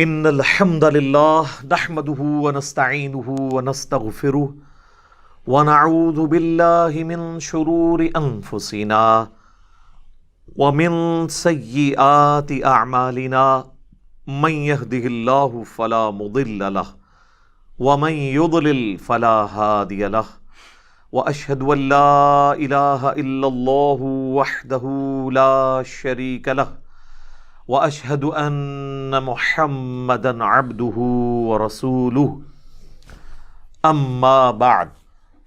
ان الحمد للہ نحمده ونستعینه ونستغفره ونعوذ باللہ من شرور انفسنا ومن سیئات اعمالنا من يهده اللہ فلا مضل له ومن يضلل فلا هادی له واشهد ان لا الہ الا اللہ وحدہ لا شریک له واشهد ان محمدا عبده ورسوله اما بعد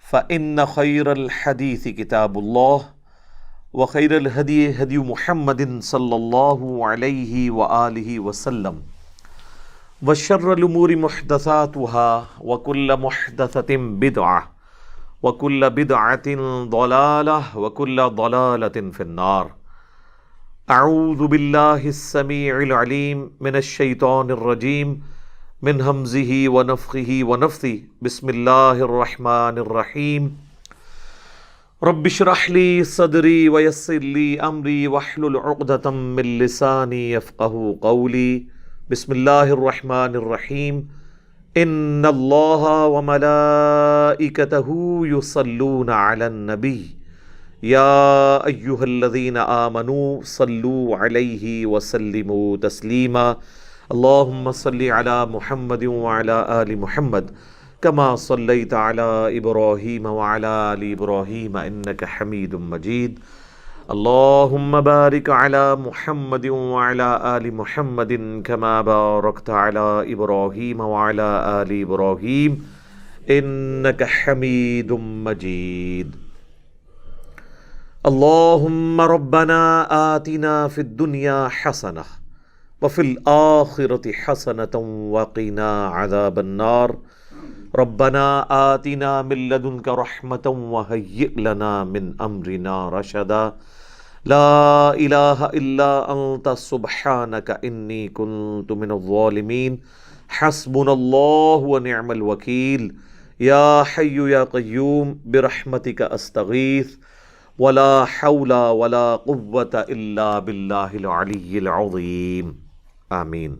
فان خير الحديث كتاب الله وخير الهدي هدي محمد صلى الله عليه واله وسلم وشر الامور محدثاتها وكل محدثة بدعة وكل بدعة ضلالة وكل ضلالة في النار. اعوذ باللہ السمیع العلیم من الشیطان الرجیم من ہمزہ ونفخہ ونفثہ. بسم اللہ الرحمن الرحیم. رب اشرح لی صدری ویسر لی امری واحلل عقدۃ من لسانی یفقہوا قولی. بسم اللہ الرحمن الرحیم. ان اللہ وملائکتہ یصلون علی النبی یا ایہا الذین آمنوا صلوا علیہ وسلموا تسلیما. اللہم صلی علی محمد وعلی آل محمد کما صلیت علی ابراہیم وعلی آل ابراہیم انک حمید مجید. اللہم بارک علی محمد وعلی آل محمد کما بارکت علی ابراہیم وعلی آل ابراہیم انک حمید مجید. اللہم ربنا آتنا فی الدنیا حسنہ وفی الآخرۃ حسنۃ وقنا عذاب النار. ربنا آتنا من لدنک رحمۃ وہیئ لنا من امرنا رشدا. لا الہ الا انت سبحانک انی کنت من الظالمین. حسبنا اللہ ونعم الوکیل. یا حی یا قیوم برحمتک استغیث ولا حول ولا قوة الا باللہ العلی العظیم. آمین.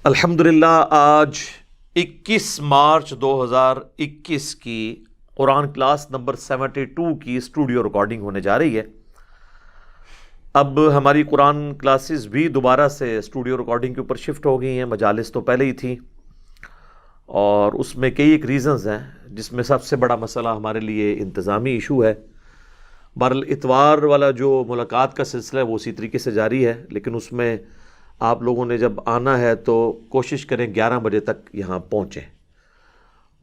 الحمدللہ آج 21 مارچ 2021 کی قرآن کلاس نمبر 72 کی اسٹوڈیو ریکارڈنگ ہونے جا رہی ہے. اب ہماری قرآن کلاسز بھی دوبارہ سے اسٹوڈیو ریکارڈنگ کے اوپر شفٹ ہو گئی ہیں. مجالس تو پہلے ہی تھیں اور اس میں کئی ایک ریزنز ہیں جس میں سب سے بڑا مسئلہ ہمارے لیے انتظامی ایشو ہے. بہرحال اتوار والا جو ملاقات کا سلسلہ ہے وہ اسی طریقے سے جاری ہے، لیکن اس میں آپ لوگوں نے جب آنا ہے تو کوشش کریں 11 بجے تک یہاں پہنچیں،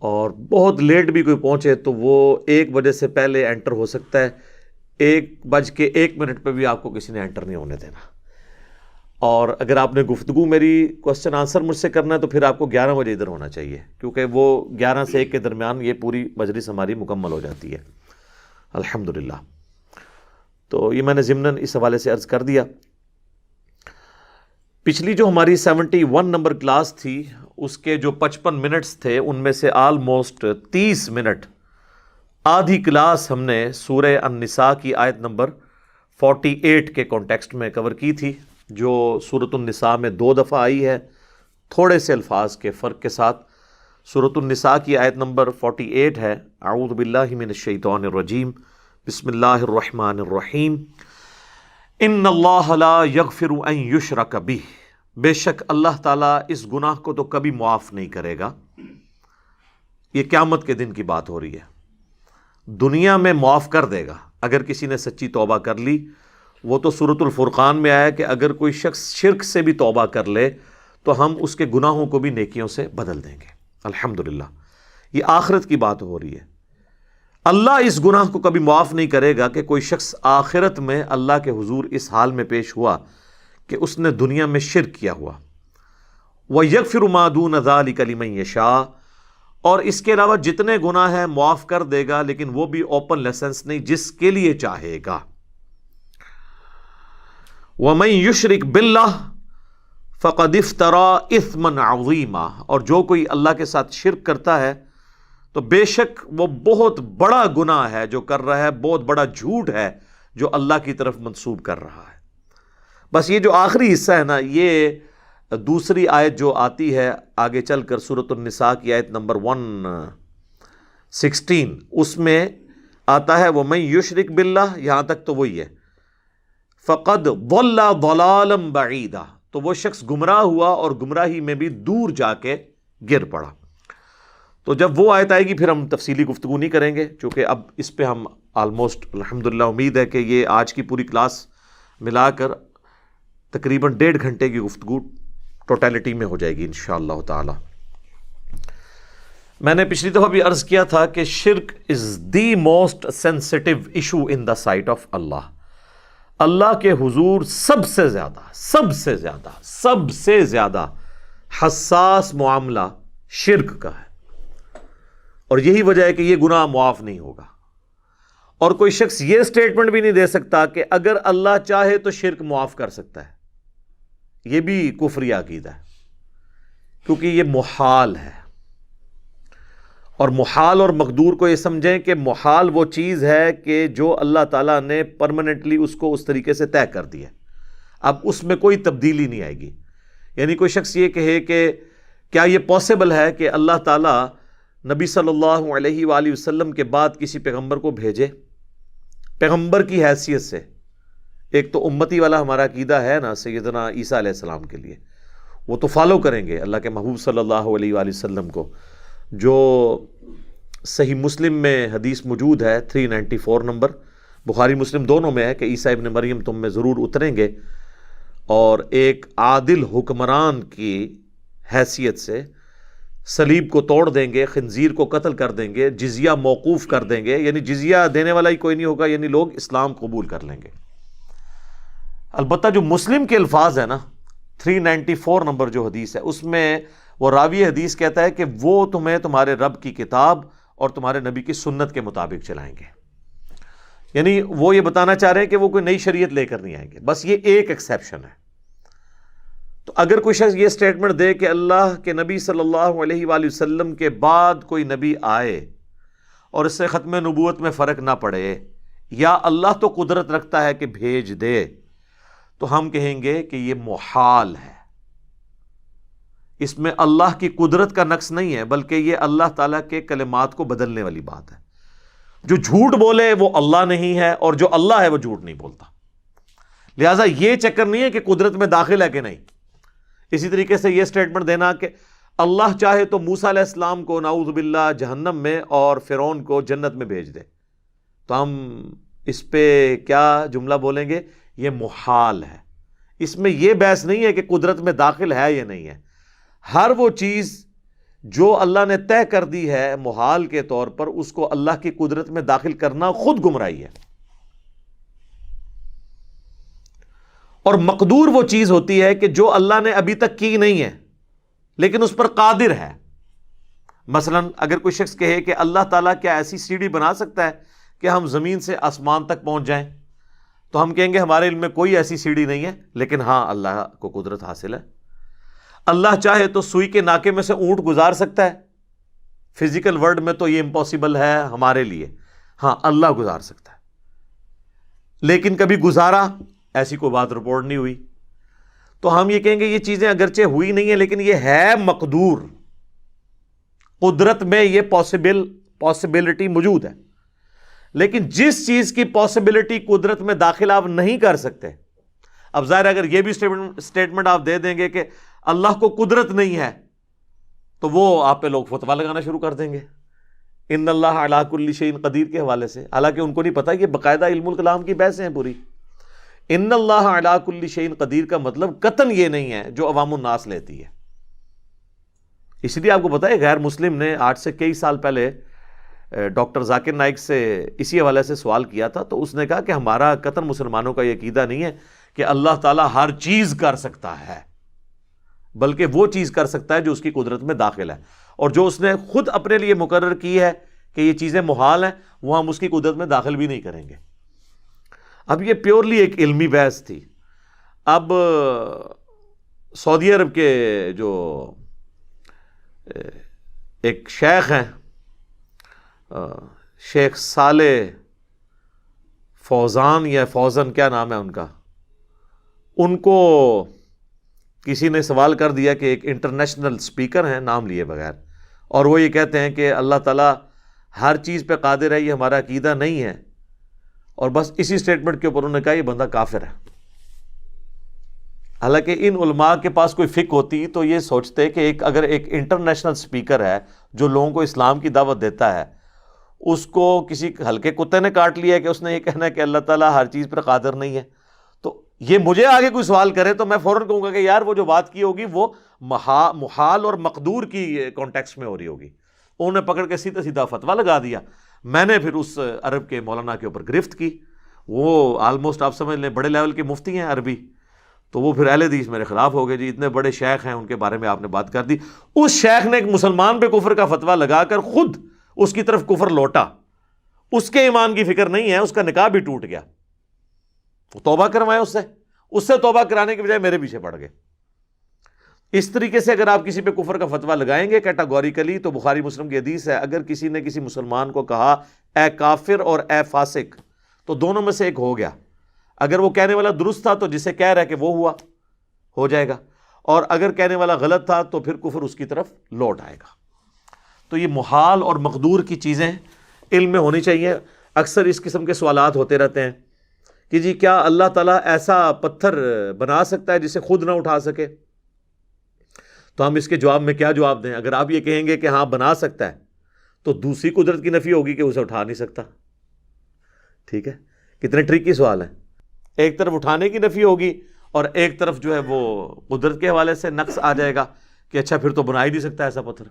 اور بہت لیٹ بھی کوئی پہنچے تو وہ 1 بجے سے پہلے انٹر ہو سکتا ہے. 1:01 پہ بھی آپ کو کسی نے انٹر نہیں ہونے دینا. اور اگر آپ نے گفتگو میری کوسچن آنسر مجھ سے کرنا ہے تو پھر آپ کو 11 بجے ادھر ہونا چاہیے، کیونکہ وہ 11 سے 1 کے درمیان یہ پوری مجلس ہماری مکمل ہو جاتی ہے الحمدللہ. تو یہ میں نے ضمناً اس حوالے سے عرض کر دیا. پچھلی جو ہماری 71 نمبر کلاس تھی اس کے جو 55 منٹس تھے ان میں سے آلموسٹ 30 منٹ آدھی کلاس ہم نے سورہ النساء کی آیت نمبر 48 کے کانٹیکسٹ میں کور کی تھی، جو سورۃ النساء میں 2 دفعہ آئی ہے تھوڑے سے الفاظ کے فرق کے ساتھ. سورۃ النساء کی آیت نمبر 48 ہے اعوذ باللہ من الشیطان الرجیم بسم اللہ الرحمن الرحیم. ان اللہ لا یغفر ان یشرک بہ. بے شک اللہ تعالیٰ اس گناہ کو تو کبھی معاف نہیں کرے گا. یہ قیامت کے دن کی بات ہو رہی ہے. دنیا میں معاف کر دے گا اگر کسی نے سچی توبہ کر لی. وہ تو سورۃ الفرقان میں آیا کہ اگر کوئی شخص شرک سے بھی توبہ کر لے تو ہم اس کے گناہوں کو بھی نیکیوں سے بدل دیں گے. الحمدللہ یہ آخرت کی بات ہو رہی ہے. اللہ اس گناہ کو کبھی معاف نہیں کرے گا کہ کوئی شخص آخرت میں اللہ کے حضور اس حال میں پیش ہوا کہ اس نے دنیا میں شرک کیا ہوا. وَيَغْفِرُ مَا دُونَ ذَلِكَ لِمَن يَشَاءُ. اور اس کے علاوہ جتنے گناہ ہیں معاف کر دے گا، لیکن وہ بھی اوپن لائسنس نہیں، جس کے لیے چاہے گا. وَمَن يُشْرِكْ بِاللَّهِ فَقَدِ افْتَرَىٰ إِثْمًا عَظِيمًا. اور جو کوئی اللہ کے ساتھ شرک کرتا ہے تو بے شک وہ بہت بڑا گناہ ہے جو کر رہا ہے، بہت بڑا جھوٹ ہے جو اللہ کی طرف منسوب کر رہا ہے. بس یہ جو آخری حصہ ہے نا، یہ دوسری آیت جو آتی ہے آگے چل کر سورۃ النساء کی آیت نمبر 116، اس میں آتا ہے وَمَن یشرک باللہ، یہاں تک تو وہی ہے، فقد ضل ضلالا بعیدا، تو وہ شخص گمراہ ہوا اور گمراہی میں بھی دور جا کے گر پڑا۔ تو جب وہ آیت آئے گی پھر ہم تفصیلی گفتگو نہیں کریں گے، چونکہ اب اس پہ ہم آلموسٹ الحمدللہ امید ہے کہ یہ آج کی پوری کلاس ملا کر تقریباً 1.5 گھنٹے کی گفتگو ٹوٹیلٹی میں ہو جائے گی انشاءاللہ تعالی۔ میں نے پچھلی دفعہ بھی عرض کیا تھا کہ شرک is the most sensitive issue in the sight of Allah. Allah کے حضور سب سے زیادہ حساس معاملہ شرک کا ہے، اور یہی وجہ ہے کہ یہ گناہ معاف نہیں ہوگا۔ اور کوئی شخص یہ سٹیٹمنٹ بھی نہیں دے سکتا کہ اگر اللہ چاہے تو شرک معاف کر سکتا ہے، یہ بھی کفری عقیدہ ہے، کیونکہ یہ محال ہے۔ اور محال اور مقدور کو یہ سمجھیں کہ محال وہ چیز ہے کہ جو اللہ تعالیٰ نے پرماننٹلی اس کو اس طریقے سے طے کر دیا، اب اس میں کوئی تبدیلی نہیں آئے گی۔ یعنی کوئی شخص یہ کہے کہ کیا یہ پاسبل ہے کہ اللہ تعالیٰ نبی صلی اللہ علیہ وآلہ وسلم کے بعد کسی پیغمبر کو بھیجے پیغمبر کی حیثیت سے؟ ایک تو امتی والا ہمارا عقیدہ ہے نا سیدنا عیسیٰ علیہ السلام کے لیے، وہ تو فالو کریں گے اللہ کے محبوب صلی اللہ علیہ وآلہ وسلم کو، جو صحیح مسلم میں حدیث موجود ہے 394 نمبر، بخاری مسلم دونوں میں ہے کہ عیسیٰ ابن مریم تم میں ضرور اتریں گے اور ایک عادل حکمران کی حیثیت سے صلیب کو توڑ دیں گے، خنزیر کو قتل کر دیں گے، جزیہ موقوف کر دیں گے، یعنی جزیہ دینے والا ہی کوئی نہیں ہوگا، یعنی لوگ اسلام قبول کر لیں گے۔ البتہ جو مسلم کے الفاظ ہے نا 394 نمبر جو حدیث ہے، اس میں وہ راوی حدیث کہتا ہے کہ وہ تمہیں تمہارے رب کی کتاب اور تمہارے نبی کی سنت کے مطابق چلائیں گے، یعنی وہ یہ بتانا چاہ رہے ہیں کہ وہ کوئی نئی شریعت لے کر نہیں آئیں گے، بس یہ ایک ایکسیپشن ہے۔ تو اگر کوئی شخص یہ سٹیٹمنٹ دے کہ اللہ کے نبی صلی اللہ علیہ وآلہ وسلم کے بعد کوئی نبی آئے اور اس سے ختم نبوت میں فرق نہ پڑے، یا اللہ تو قدرت رکھتا ہے کہ بھیج دے، تو ہم کہیں گے کہ یہ محال ہے، اس میں اللہ کی قدرت کا نقص نہیں ہے، بلکہ یہ اللہ تعالیٰ کے کلمات کو بدلنے والی بات ہے۔ جو جھوٹ بولے وہ اللہ نہیں ہے، اور جو اللہ ہے وہ جھوٹ نہیں بولتا، لہٰذا یہ چکر نہیں ہے کہ قدرت میں داخل ہے کہ نہیں۔ اسی طریقے سے یہ سٹیٹمنٹ دینا کہ اللہ چاہے تو موسیٰ علیہ السلام کو نعوذ باللہ جہنم میں اور فرعون کو جنت میں بھیج دے، تو ہم اس پہ کیا جملہ بولیں گے؟ یہ محال ہے۔ اس میں یہ بحث نہیں ہے کہ قدرت میں داخل ہے یا نہیں ہے، ہر وہ چیز جو اللہ نے طے کر دی ہے محال کے طور پر، اس کو اللہ کی قدرت میں داخل کرنا خود گمراہی ہے۔ اور مقدور وہ چیز ہوتی ہے کہ جو اللہ نے ابھی تک کی نہیں ہے لیکن اس پر قادر ہے۔ مثلا اگر کوئی شخص کہے کہ اللہ تعالیٰ کیا ایسی سیڑھی بنا سکتا ہے کہ ہم زمین سے آسمان تک پہنچ جائیں، تو ہم کہیں گے ہمارے علم میں کوئی ایسی سیڑھی نہیں ہے، لیکن ہاں اللہ کو قدرت حاصل ہے۔ اللہ چاہے تو سوئی کے ناکے میں سے اونٹ گزار سکتا ہے، فزیکل ورلڈ میں تو یہ امپاسبل ہے ہمارے لیے، ہاں اللہ گزار سکتا ہے، لیکن کبھی گزارا ایسی کوئی بات رپورٹ نہیں ہوئی، تو ہم یہ کہیں گے یہ چیزیں اگرچہ ہوئی نہیں ہیں لیکن یہ ہے مقدور، قدرت میں یہ پاسبلٹی موجود ہے۔ لیکن جس چیز کی پاسبلٹی قدرت میں داخل آپ نہیں کر سکتے، اب ظاہر اگر یہ بھی سٹیٹمنٹ آپ دے دیں گے کہ اللہ کو قدرت نہیں ہے، تو وہ آپ پہ لوگ فتویٰ لگانا شروع کر دیں گے ان اللہ علی کل شیء قدیر کے حوالے سے، حالانکہ ان کو نہیں پتا یہ باقاعدہ علم الکلام کی بحثیں ہیں پوری۔ ان اللہ علی کل شیء قدیر کا مطلب قطعاً یہ نہیں ہے جو عوام الناس لیتی ہے۔ اس لیے آپ کو پتا ہے غیر مسلم نے آج سے کئی سال پہلے ڈاکٹر ذاکر نائک سے اسی حوالے سے سوال کیا تھا، تو اس نے کہا کہ ہمارا قطعاً مسلمانوں کا یہ عقیدہ نہیں ہے کہ اللہ تعالیٰ ہر چیز کر سکتا ہے، بلکہ وہ چیز کر سکتا ہے جو اس کی قدرت میں داخل ہے، اور جو اس نے خود اپنے لیے مقرر کی ہے کہ یہ چیزیں محال ہیں، وہ ہم اس کی قدرت میں داخل بھی نہیں کریں گے۔ اب یہ پیورلی ایک علمی بحث تھی۔ اب سعودی عرب کے جو ایک شیخ ہیں، شیخ صالح فوزان یا فوزن کیا نام ہے ان کا، ان کو کسی نے سوال کر دیا کہ ایک انٹرنیشنل اسپیکر ہیں نام لیے بغیر، اور وہ یہ کہتے ہیں کہ اللہ تعالیٰ ہر چیز پہ قادر ہے، یہ ہمارا عقیدہ نہیں ہے، اور بس اسی اسٹیٹمنٹ کے اوپر انہوں نے کہا یہ بندہ کافر ہے۔ حالانکہ ان علماء کے پاس کوئی فقہ ہوتی تو یہ سوچتے کہ اگر ایک انٹرنیشنل اسپیکر ہے جو لوگوں کو اسلام کی دعوت دیتا ہے، اس کو کسی ہلکے کتے نے کاٹ لیا کہ اس نے یہ کہنا ہے کہ اللہ تعالیٰ ہر چیز پر قادر نہیں ہے، تو یہ مجھے آگے کوئی سوال کرے تو میں فوراً کہوں گا کہ یار وہ جو بات کی ہوگی وہ محال اور مقدور کی کانٹیکسٹ میں ہو رہی ہوگی۔ انہوں نے پکڑ کے سیدھا سیدھا فتویٰ لگا دیا۔ میں نے پھر اس عرب کے مولانا کے اوپر گرفت کی، وہ آلموسٹ آپ سمجھ لیں بڑے لیول کے مفتی ہیں عربی، تو وہ پھر اہل حدیث میرے خلاف ہو گئے، جی اتنے بڑے شیخ ہیں ان کے بارے میں آپ نے بات کر دی۔ اس شیخ نے ایک مسلمان پہ کفر کا فتویٰ لگا کر خود اس کی طرف کفر لوٹا، اس کے ایمان کی فکر نہیں ہے، اس کا نکاح بھی ٹوٹ گیا، وہ توبہ کروائے اس سے توبہ کرانے کے بجائے میرے پیچھے پڑ گئے۔ اس طریقے سے اگر آپ کسی پہ کفر کا فتویٰ لگائیں گے کیٹاگوریکلی، تو بخاری مسلم کی حدیث ہے اگر کسی نے کسی مسلمان کو کہا اے کافر اور اے فاسق، تو دونوں میں سے ایک ہو گیا، اگر وہ کہنے والا درست تھا تو جسے کہہ رہا ہے کہ وہ ہوا ہو جائے گا، اور اگر کہنے والا غلط تھا تو پھر کفر اس کی طرف لوٹ آئے گا۔ تو یہ محال اور مقدور کی چیزیں علم میں ہونی چاہیے۔ اکثر اس قسم کے سوالات ہوتے رہتے ہیں کہ جی کیا اللہ تعالیٰ ایسا پتھر بنا سکتا ہے جسے خود نہ اٹھا سکے؟ تو ہم اس کے جواب میں کیا جواب دیں؟ اگر آپ یہ کہیں گے کہ ہاں بنا سکتا ہے تو دوسری قدرت کی نفی ہوگی کہ اسے اٹھا نہیں سکتا۔ ٹھیک ہے، کتنے ٹرکی سوال ہیں، ایک طرف اٹھانے کی نفی ہوگی اور ایک طرف جو ہے وہ قدرت کے حوالے سے نقص آ جائے گا کہ اچھا پھر تو بنا ہی نہیں سکتا ایسا پتھر،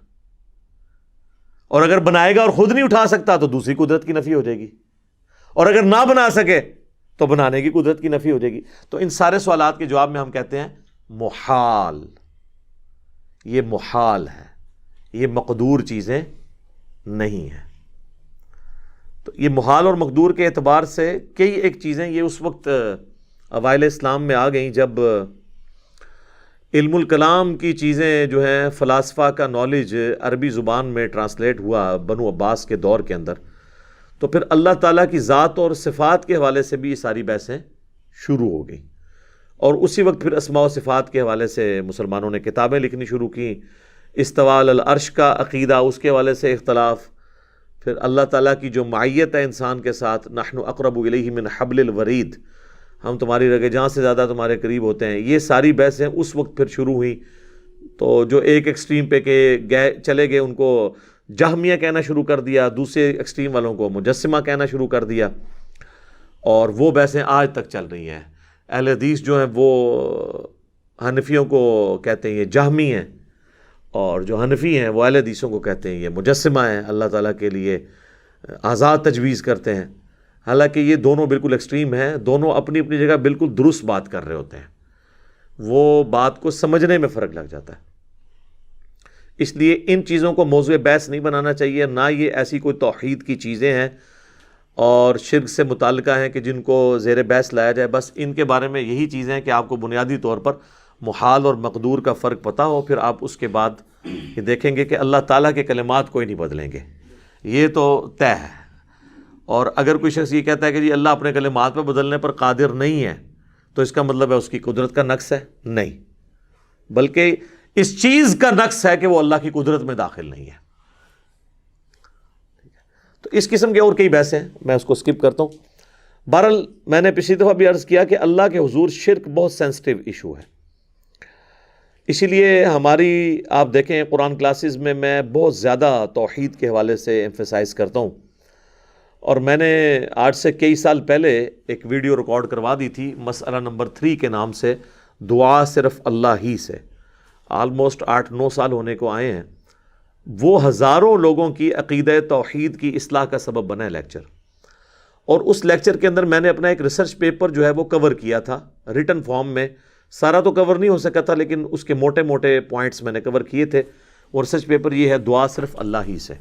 اور اگر بنائے گا اور خود نہیں اٹھا سکتا تو دوسری قدرت کی نفی ہو جائے گی، اور اگر نہ بنا سکے تو بنانے کی قدرت کی نفی ہو جائے گی۔ تو ان سارے سوالات کے جواب میں ہم کہتے ہیں محال، یہ محال ہے، یہ مقدور چیزیں نہیں ہیں۔ تو یہ محال اور مقدور کے اعتبار سے کئی ایک چیزیں یہ اس وقت اوائل اسلام میں آ گئیں جب علم الکلام کی چیزیں جو ہیں فلاسفہ کا نالج عربی زبان میں ٹرانسلیٹ ہوا بنو عباس کے دور کے اندر، تو پھر اللہ تعالیٰ کی ذات اور صفات کے حوالے سے بھی یہ ساری بحثیں شروع ہو گئیں، اور اسی وقت پھر اسماء و صفات کے حوالے سے مسلمانوں نے کتابیں لکھنی شروع کیں۔ استواء علی العرش کا عقیدہ، اس کے حوالے سے اختلاف، پھر اللہ تعالیٰ کی جو معیت ہے انسان کے ساتھ، نحن اقرب الیہ من حبل الورید، ہم تمہاری رگِ جاں سے زیادہ تمہارے قریب ہوتے ہیں، یہ ساری بحثیں اس وقت پھر شروع ہوئیں۔ تو جو ایک ایکسٹریم پہ چلے گئے ان کو جہمیہ کہنا شروع کر دیا، دوسرے ایکسٹریم والوں کو مجسمہ کہنا شروع کر دیا، اور وہ بحثیں آج تک چل رہی ہیں۔ اہل حدیث جو ہیں وہ حنفیوں کو کہتے ہیں یہ جہمی ہیں، اور جو حنفی ہیں وہ اہل حدیثوں کو کہتے ہیں یہ مجسمہ ہیں، اللہ تعالیٰ کے لیے آزاد تجویز کرتے ہیں۔ حالانکہ یہ دونوں بالکل ایکسٹریم ہیں، دونوں اپنی اپنی جگہ بالکل درست بات کر رہے ہوتے ہیں، وہ بات کو سمجھنے میں فرق لگ جاتا ہے۔ اس لیے ان چیزوں کو موضوع بحث نہیں بنانا چاہیے، نہ یہ ایسی کوئی توحید کی چیزیں ہیں اور شرک سے متعلقہ ہیں کہ جن کو زیر بحث لایا جائے۔ بس ان کے بارے میں یہی چیزیں ہیں کہ آپ کو بنیادی طور پر محال اور مقدور کا فرق پتہ ہو، پھر آپ اس کے بعد یہ دیکھیں گے کہ اللہ تعالیٰ کے کلمات کوئی نہیں بدلیں گے، یہ تو طے ہے۔ اور اگر کوئی شخص یہ کہتا ہے کہ جی اللہ اپنے کلمات پہ بدلنے پر قادر نہیں ہے، تو اس کا مطلب ہے اس کی قدرت کا نقص ہے؟ نہیں، بلکہ اس چیز کا نقص ہے کہ وہ اللہ کی قدرت میں داخل نہیں ہے۔ تو اس قسم کے اور کئی بحثیں ہیں، میں اس کو سکپ کرتا ہوں۔ بہرحال میں نے پچھلی دفعہ بھی عرض کیا کہ اللہ کے حضور شرک بہت سینسٹیو ایشو ہے، اسی لیے ہماری آپ دیکھیں قرآن کلاسز میں بہت زیادہ توحید کے حوالے سے ایمفیسائز کرتا ہوں، اور میں نے آج سے کئی سال پہلے ایک ویڈیو ریکارڈ کروا دی تھی مسئلہ نمبر 3 کے نام سے، دعا صرف اللہ ہی سے۔ آلموسٹ 8-9 سال ہونے کو آئے ہیں، وہ ہزاروں لوگوں کی عقیدہ توحید کی اصلاح کا سبب بنا ہے لیکچر، اور اس لیکچر کے اندر میں نے اپنا ایک ریسرچ پیپر جو ہے وہ کور کیا تھا ریٹن فارم میں۔ سارا تو کور نہیں ہو سکا تھا، لیکن اس کے موٹے موٹے پوائنٹس میں نے کور کیے تھے، اور ریسرچ پیپر یہ ہے دعا صرف اللہ ہی سے۔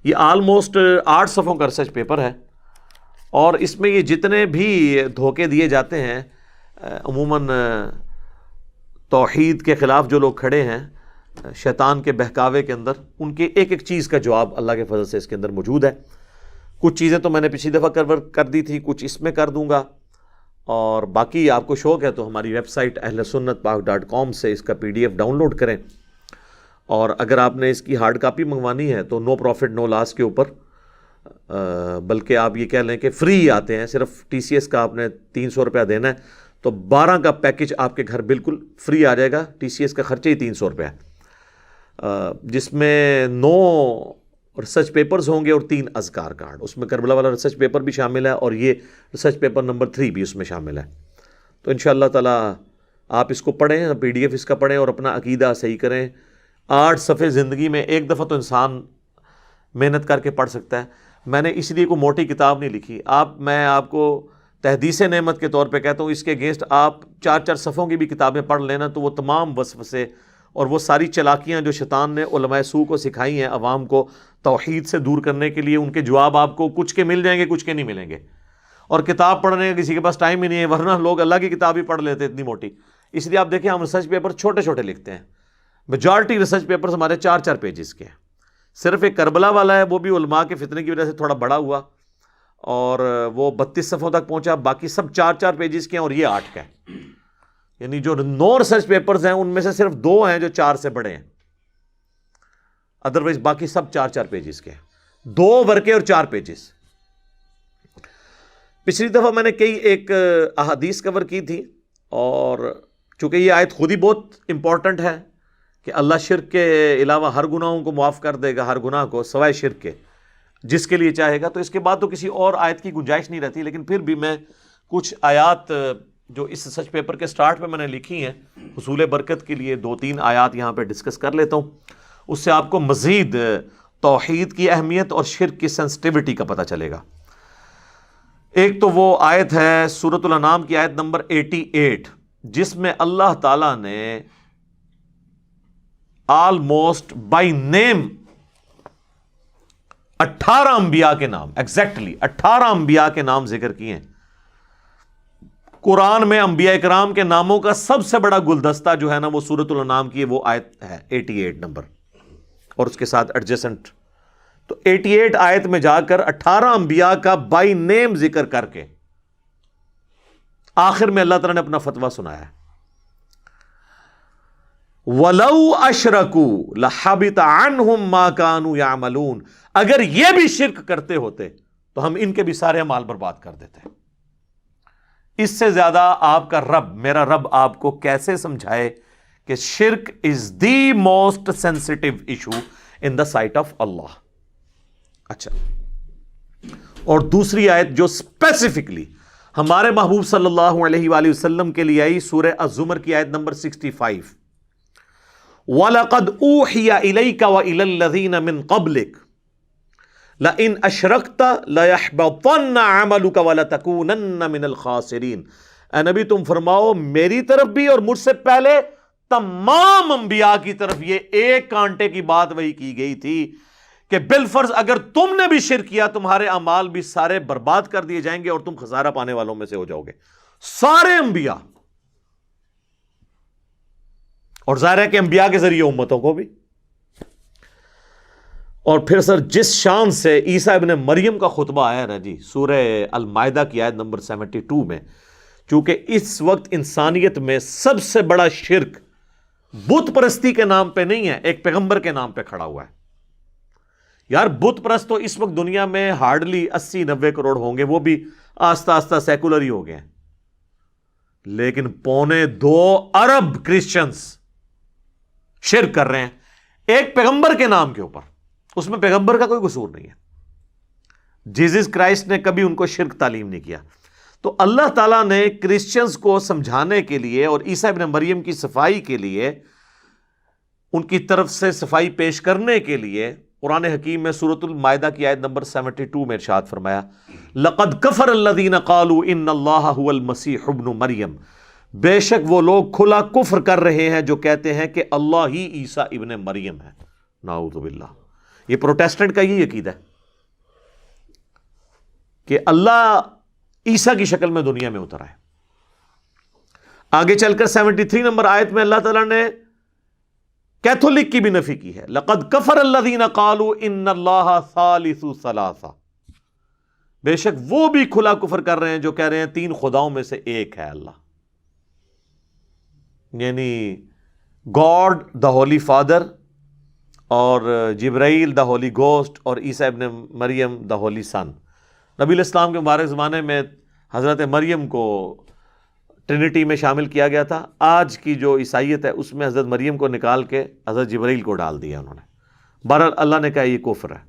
یہ آلموسٹ 8 صفحوں کا ریسرچ پیپر ہے، اور اس میں یہ جتنے بھی دھوکے دیے جاتے ہیں عموماً توحید کے خلاف جو لوگ کھڑے ہیں شیطان کے بہکاوے کے اندر، ان کے ایک ایک چیز کا جواب اللہ کے فضل سے اس کے اندر موجود ہے۔ کچھ چیزیں تو میں نے پچھلی دفعہ کور کر دی تھی، کچھ اس میں کر دوں گا، اور باقی آپ کو شوق ہے تو ہماری ویب سائٹ ahlsunnatpak.com سے اس کا PDF ڈاؤن لوڈ کریں، اور اگر آپ نے اس کی ہارڈ کاپی منگوانی ہے تو نو پروفٹ نو لاس کے اوپر، بلکہ آپ یہ کہہ لیں کہ فری آتے ہیں، صرف TCS کا آپ نے 300 روپیہ دینا ہے تو 12 کا پیکج آپ کے گھر بالکل فری آ جائے گا۔ TCS کا خرچہ ہی 300 روپیہ ہے، جس میں 9 ریسرچ پیپرز ہوں گے اور 3 اذکار کارڈ۔ اس میں کربلا والا ریسرچ پیپر بھی شامل ہے اور یہ ریسرچ پیپر نمبر 3 بھی اس میں شامل ہے۔ تو انشاءاللہ تعالی آپ اس کو پڑھیں، PDF اس کا پڑھیں اور اپنا عقیدہ صحیح کریں۔ 8 صفحے زندگی میں ایک دفعہ تو انسان محنت کر کے پڑھ سکتا ہے۔ میں نے اس لیے کوئی موٹی کتاب نہیں لکھی، میں آپ کو تحدیث نعمت کے طور پہ کہتا ہوں، اس کے اگینسٹ آپ 4 صفحوں کی بھی کتابیں پڑھ لینا تو وہ تمام وسوسے اور وہ ساری چلاکیاں جو شیطان نے علماء سو کو سکھائی ہیں عوام کو توحید سے دور کرنے کے لیے، ان کے جواب آپ کو کچھ کے مل جائیں گے، کچھ کے نہیں ملیں گے۔ اور کتاب پڑھنے کا کسی کے پاس ٹائم ہی نہیں ہے، ورنہ لوگ اللہ کی کتاب ہی پڑھ لیتے اتنی موٹی۔ اس لیے آپ دیکھیں ہم ریسرچ پیپر چھوٹے چھوٹے لکھتے ہیں، میجارٹی ریسرچ پیپرز ہمارے 4 پیجز کے ہیں۔ صرف ایک کربلا والا ہے، وہ بھی علماء کے فتنے کی وجہ سے تھوڑا بڑا ہوا اور وہ 32 صفحوں تک پہنچا، باقی سب 4 پیجز کے ہیں اور یہ 8 کا ہے۔ یعنی جو 9 ریسرچ پیپرز ہیں ان میں سے صرف 2 ہیں جو 4 سے بڑے ہیں، ادروائز باقی سب 4 پیجز کے ہیں، 2 ورقے اور 4 پیجز۔ پچھلی دفعہ میں نے ایک احادیث کور کی تھی، اور چونکہ یہ آیت خود ہی بہت امپورٹنٹ ہے کہ اللہ شرک کے علاوہ ہر گناہوں کو معاف کر دے گا، ہر گناہ کو سوائے شرک کے، جس کے لیے چاہے گا، تو اس کے بعد تو کسی اور آیت کی گنجائش نہیں رہتی۔ لیکن پھر بھی میں کچھ آیات جو اس سچ پیپر کے سٹارٹ پہ میں نے لکھی ہیں حصول برکت کے لیے، 2-3 آیات یہاں پہ ڈسکس کر لیتا ہوں، اس سے آپ کو مزید توحید کی اہمیت اور شرک کی سینسٹیوٹی کا پتہ چلے گا۔ ایک تو وہ آیت ہے سورۃ الانعام کی آیت نمبر 88، جس میں اللہ تعالیٰ نے آلموسٹ بائی نیم 18 انبیاء کے نام، ایگزیکٹلی 18 انبیاء کے نام ذکر کیے ہیں۔ قرآن میں انبیاء اکرام کے ناموں کا سب سے بڑا گلدستہ جو ہے نا وہ سورۃ الانعام کی وہ آیت ہے 88 نمبر، اور اس کے ساتھ ایڈجسنٹ۔ تو 88 آیت میں جا کر 18 انبیاء کا بائی نیم ذکر کر کے آخر میں اللہ تعالیٰ نے اپنا فتویٰ سنایا ہے، وَلَوْ أَشْرَكُوا لَحَبِطَ عَنْهُمْ مَا كَانُوا يَعْمَلُونَ، اگر یہ بھی شرک کرتے ہوتے تو ہم ان کے بھی سارے اعمال برباد کر دیتے۔ اس سے زیادہ آپ کا رب، میرا رب آپ کو کیسے سمجھائے کہ شرک is the most sensitive issue in the sight of Allah. اچھا، اور دوسری آیت جو اسپیسیفکلی ہمارے محبوب صلی اللہ علیہ وآلہ وسلم کے لیے آئی، سورہ الزمر کی آیت نمبر 65، وَلَقَدْ أُوحِيَ إِلَيْكَ وَإِلَى الَّذِينَ مِن قَبْلِكَ لَإِنْ أَشْرَكْتَ لَيَحْبَطَنَّ عَمَلُكَ وَلَتَكُونَنَّ مِنَ الْخَاسِرِينَ۔ اے نبی تم فرماؤ میری طرف بھی اور مجھ سے پہلے تمام انبیاء کی طرف یہ ایک کانٹے کی بات وہی کی گئی تھی کہ بالفرض اگر تم نے بھی شرک کیا تمہارے اعمال بھی سارے برباد کر دیے جائیں گے اور تم خسارہ پانے والوں میں سے ہو جاؤ گے، سارے انبیاء۔ اور ظاہر ہے کہ انبیاء کے ذریعے امتوں کو بھی۔ اور پھر سر جس شان سے عیسیٰ ابن مریم کا خطبہ آیا نا جی سورہ المائدہ کی آیت نمبر 72 میں، چونکہ اس وقت انسانیت میں سب سے بڑا شرک بت پرستی کے نام پہ نہیں ہے، ایک پیغمبر کے نام پہ کھڑا ہوا ہے۔ یار بت پرست تو اس وقت دنیا میں ہارڈلی 80-90 کروڑ ہوں گے، وہ بھی آہستہ آہستہ سیکولر ہی ہو گئے ہیں، لیکن 2.25 ارب کرسچنز شرک کر رہے ہیں ایک پیغمبر کے نام کے اوپر۔ اس میں پیغمبر کا کوئی قصور نہیں ہے، جیزس کرائسٹ نے کبھی ان کو شرک تعلیم نہیں کیا۔ تو اللہ تعالیٰ نے کرسچنز کو سمجھانے کے لیے اور عیسیٰ ابن مریم کی صفائی کے لیے، ان کی طرف سے صفائی پیش کرنے کے لیے قرآن حکیم میں سورۃ المائدہ کی آیت نمبر 72 میں ارشاد فرمایا، لَقَدْ كَفَرَ الَّذِينَ قَالُوا إِنَّ اللَّهَ هُوَ الْمَسِيحُ ابْنُ مریم، بے شک وہ لوگ کھلا کفر کر رہے ہیں جو کہتے ہیں کہ اللہ ہی عیسیٰ ابن مریم ہے۔ نعوذ باللہ، یہ پروٹیسٹنٹ کا یہ عقیدہ ہے کہ اللہ عیسیٰ کی شکل میں دنیا میں اترا ہے۔ آگے چل کر 73 نمبر آیت میں اللہ تعالیٰ نے کیتھولک کی بھی نفی کی ہے، لَقَدْ كَفَرَ الَّذِينَ قَالُوا إِنَّ اللَّهَ ثَالِثُ ثَلَاثَةٍ، بے شک وہ بھی کھلا کفر کر رہے ہیں جو کہہ رہے ہیں 3 خداؤں میں سے ایک ہے اللہ، یعنی گاڈ دا ہولی فادر، اور جبرائیل دا ہولی گوسٹ، اور عیسیٰ ابن مریم دا ہولی سن۔ نبی علیہ السلام کے مبارک زمانے میں حضرت مریم کو ٹرینٹی میں شامل کیا گیا تھا۔ آج کی جو عیسائیت ہے اس میں حضرت مریم کو نکال کے حضرت جبرائیل کو ڈال دیا انہوں نے۔ بہرحال اللہ نے کہا یہ کفر ہے۔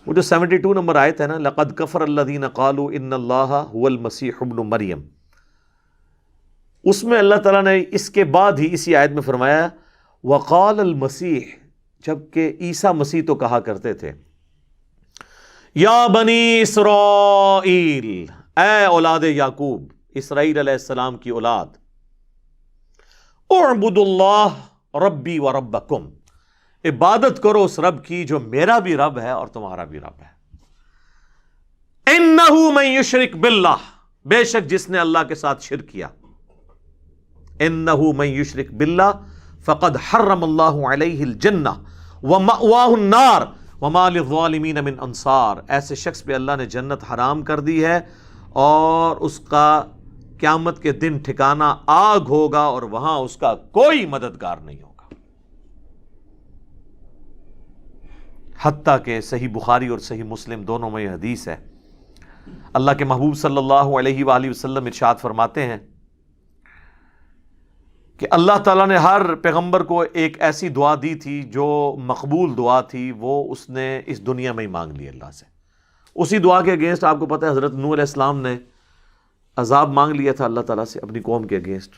وہ جو 72 نمبر آیت ہے نا، لقد کفر الذین قالوا ان اللہ هو المسیح ابن مریم، اس میں اللہ تعالیٰ نے اس کے بعد ہی اسی آیت میں فرمایا وقال المسیح، جبکہ عیسیٰ مسیح تو کہا کرتے تھے یا بنی اسرائیل، اے اولاد یعقوب، اسرائیل علیہ السلام کی اولاد، اعبدوا اللہ ربی و ربکم، عبادت کرو اس رب کی جو میرا بھی رب ہے اور تمہارا بھی رب ہے۔ انہ من یشرک باللہ، بے شک جس نے اللہ کے ساتھ شرک کیا، انہ من یشرک باللہ فقد حرم اللہ علیہ الجنہ ومأواہ النار وما للظالمین من انصار، ایسے شخص پہ اللہ نے جنت حرام کر دی ہے اور اس کا قیامت کے دن ٹھکانہ آگ ہوگا اور وہاں اس کا کوئی مددگار نہیں ہوگا۔ حتیٰ کہ صحیح بخاری اور صحیح مسلم دونوں میں یہ حدیث ہے، اللہ کے محبوب صلی اللہ علیہ وآلہ وسلم ارشاد فرماتے ہیں کہ اللہ تعالیٰ نے ہر پیغمبر کو ایک ایسی دعا دی تھی جو مقبول دعا تھی، وہ اس نے اس دنیا میں ہی مانگ لی اللہ سے۔ اسی دعا کے اگینسٹ آپ کو پتہ ہے حضرت نوح علیہ السلام نے عذاب مانگ لیا تھا اللہ تعالیٰ سے اپنی قوم کے اگینسٹ،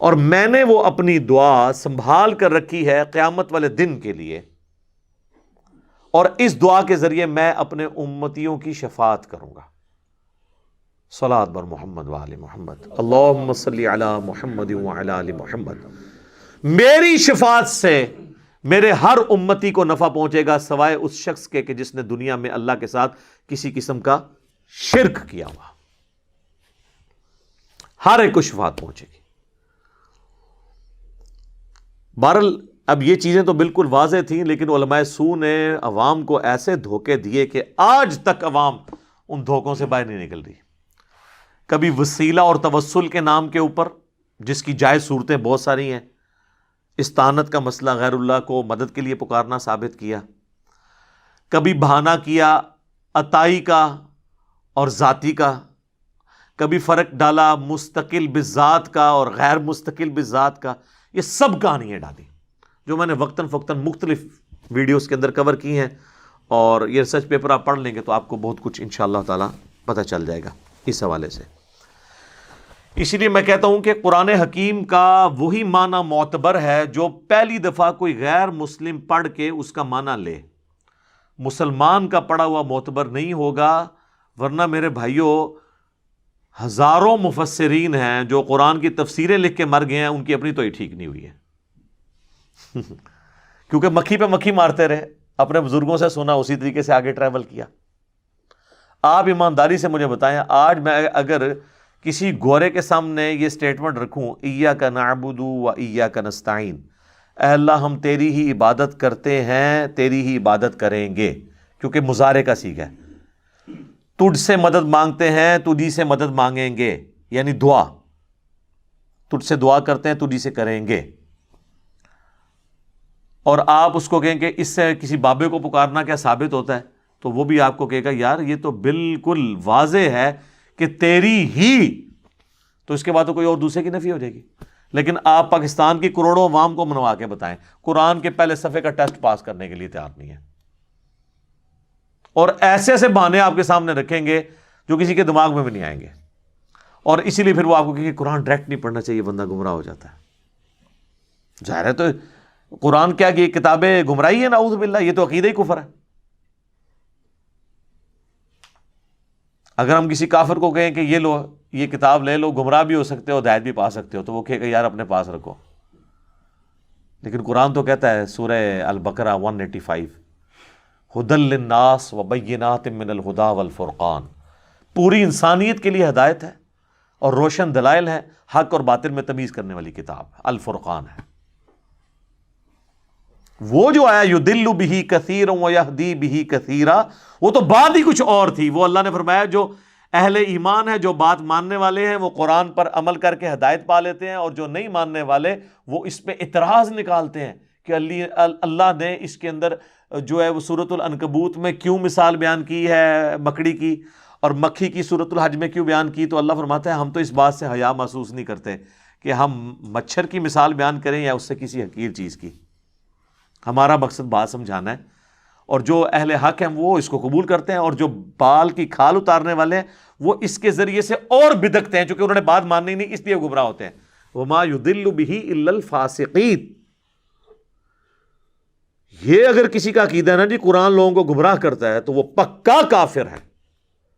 اور میں نے وہ اپنی دعا سنبھال کر رکھی ہے قیامت والے دن کے لیے، اور اس دعا کے ذریعے میں اپنے امتیوں کی شفاعت کروں گا۔ صلاۃ بر محمد وآل محمد، اللہم صلی علی محمد وعلی آل محمد۔ میری شفاعت سے میرے ہر امتی کو نفع پہنچے گا سوائے اس شخص کے کہ جس نے دنیا میں اللہ کے ساتھ کسی قسم کا شرک کیا ہوا، ہر ایک کو شفاعت پہنچے گی۔ بہرحال اب یہ چیزیں تو بالکل واضح تھیں، لیکن علماء سو نے عوام کو ایسے دھوکے دیے کہ آج تک عوام ان دھوکوں سے باہر نہیں نکل رہی۔ کبھی وسیلہ اور توسل کے نام کے اوپر، جس کی جائز صورتیں بہت ساری ہیں، استعانت کا مسئلہ غیر اللہ کو مدد کے لیے پکارنا ثابت کیا، کبھی بہانہ کیا عطائی کا اور ذاتی کا، کبھی فرق ڈالا مستقل بذات کا اور غیر مستقل بذات کا، یہ سب کہانیاں ڈالی جو میں نے وقتاً فوقتاً مختلف ویڈیوز کے اندر کور کی ہیں، اور یہ ریسرچ پیپر آپ پڑھ لیں گے تو آپ کو بہت کچھ انشاءاللہ تعالی پتہ چل جائے گا اس حوالے سے۔ اسی لیے میں کہتا ہوں کہ قرآن حکیم کا وہی معنی معتبر ہے جو پہلی دفعہ کوئی غیر مسلم پڑھ کے اس کا معنی لے، مسلمان کا پڑھا ہوا معتبر نہیں ہوگا، ورنہ میرے بھائیوں ہزاروں مفسرین ہیں جو قرآن کی تفسیریں لکھ کے مر گئے ہیں، ان کی اپنی تو ہی ٹھیک نہیں ہوئی ہے کیونکہ مکھی پہ مکھی مارتے رہے، اپنے بزرگوں سے سنا اسی طریقے سے آگے ٹریول کیا۔ آپ ایمانداری سے مجھے بتائیں، آج میں اگر کسی گورے کے سامنے یہ سٹیٹمنٹ رکھوں ایاک نعبد و ایاک نستعین، اے اللہ ہم تیری ہی عبادت کرتے ہیں، تیری ہی عبادت کریں گے، کیونکہ مضارع کا صیغہ ہے، تجھ سے مدد مانگتے ہیں تجھی سے مدد مانگیں گے، یعنی دعا، تجھ سے دعا کرتے ہیں تجھی سے کریں گے، اور آپ اس کو کہیں کہ اس سے کسی بابے کو پکارنا کیا ثابت ہوتا ہے، تو وہ بھی آپ کو کہے گا یار یہ تو بالکل واضح ہے کہ تیری ہی، تو اس کے بعد تو کوئی اور دوسرے کی نفی ہو جائے گی۔ لیکن آپ پاکستان کی کروڑوں عوام کو منوا کے بتائیں، قرآن کے پہلے صفحے کا ٹیسٹ پاس کرنے کے لیے تیار نہیں ہے، اور ایسے ایسے بہانے آپ کے سامنے رکھیں گے جو کسی کے دماغ میں بھی نہیں آئیں گے، اور اسی لیے پھر وہ آپ کو کہ قرآن ڈائریکٹ نہیں پڑھنا چاہیے، بندہ گمراہ ہو جاتا ہے۔ ظاہر ہے تو قرآن کیا کہ کتابیں گمراہی ہے، نعوذ باللہ، یہ تو عقیدہ ہی کفر ہے۔ اگر ہم کسی کافر کو کہیں کہ یہ لو یہ کتاب لے لو، گمراہ بھی ہو سکتے ہو ہدایت بھی پا سکتے ہو، تو وہ کہے گا یار اپنے پاس رکھو۔ لیکن قرآن تو کہتا ہے سورہ البقرہ 185 ھدی للناس وبینات من الہدی والفرقان، پوری انسانیت کے لیے ہدایت ہے اور روشن دلائل ہے، حق اور باطل میں تمیز کرنے والی کتاب الفرقان ہے۔ وہ جو آیا یضل بہ کثیرا ویہدی بہ کثیرا، وہ تو بات ہی کچھ اور تھی. وہ اللہ نے فرمایا جو اہل ایمان ہے، جو بات ماننے والے ہیں، وہ قرآن پر عمل کر کے ہدایت پا لیتے ہیں، اور جو نہیں ماننے والے وہ اس پہ اعتراض نکالتے ہیں کہ اللہ نے اس کے اندر جو ہے وہ سورۃ العنکبوت میں کیوں مثال بیان کی ہے مکڑی کی، اور مکھی کی سورۃ الحج میں کیوں بیان کی. تو اللہ فرماتا ہے ہم تو اس بات سے حیا محسوس نہیں کرتے کہ ہم مچھر کی مثال بیان کریں یا اس سے کسی حقیر چیز کی. ہمارا مقصد بات سمجھانا ہے، اور جو اہل حق ہیں وہ اس کو قبول کرتے ہیں، اور جو بال کی کھال اتارنے والے ہیں وہ اس کے ذریعے سے اور بدکتے ہیں، چونکہ انہوں نے بات ماننی نہیں اس لیے گمراہ ہوتے ہیں. وما يضل به الا الفاسقین. یہ اگر کسی کا عقیدہ ہے نا جی قرآن لوگوں کو گمراہ کرتا ہے تو وہ پکا کافر ہے،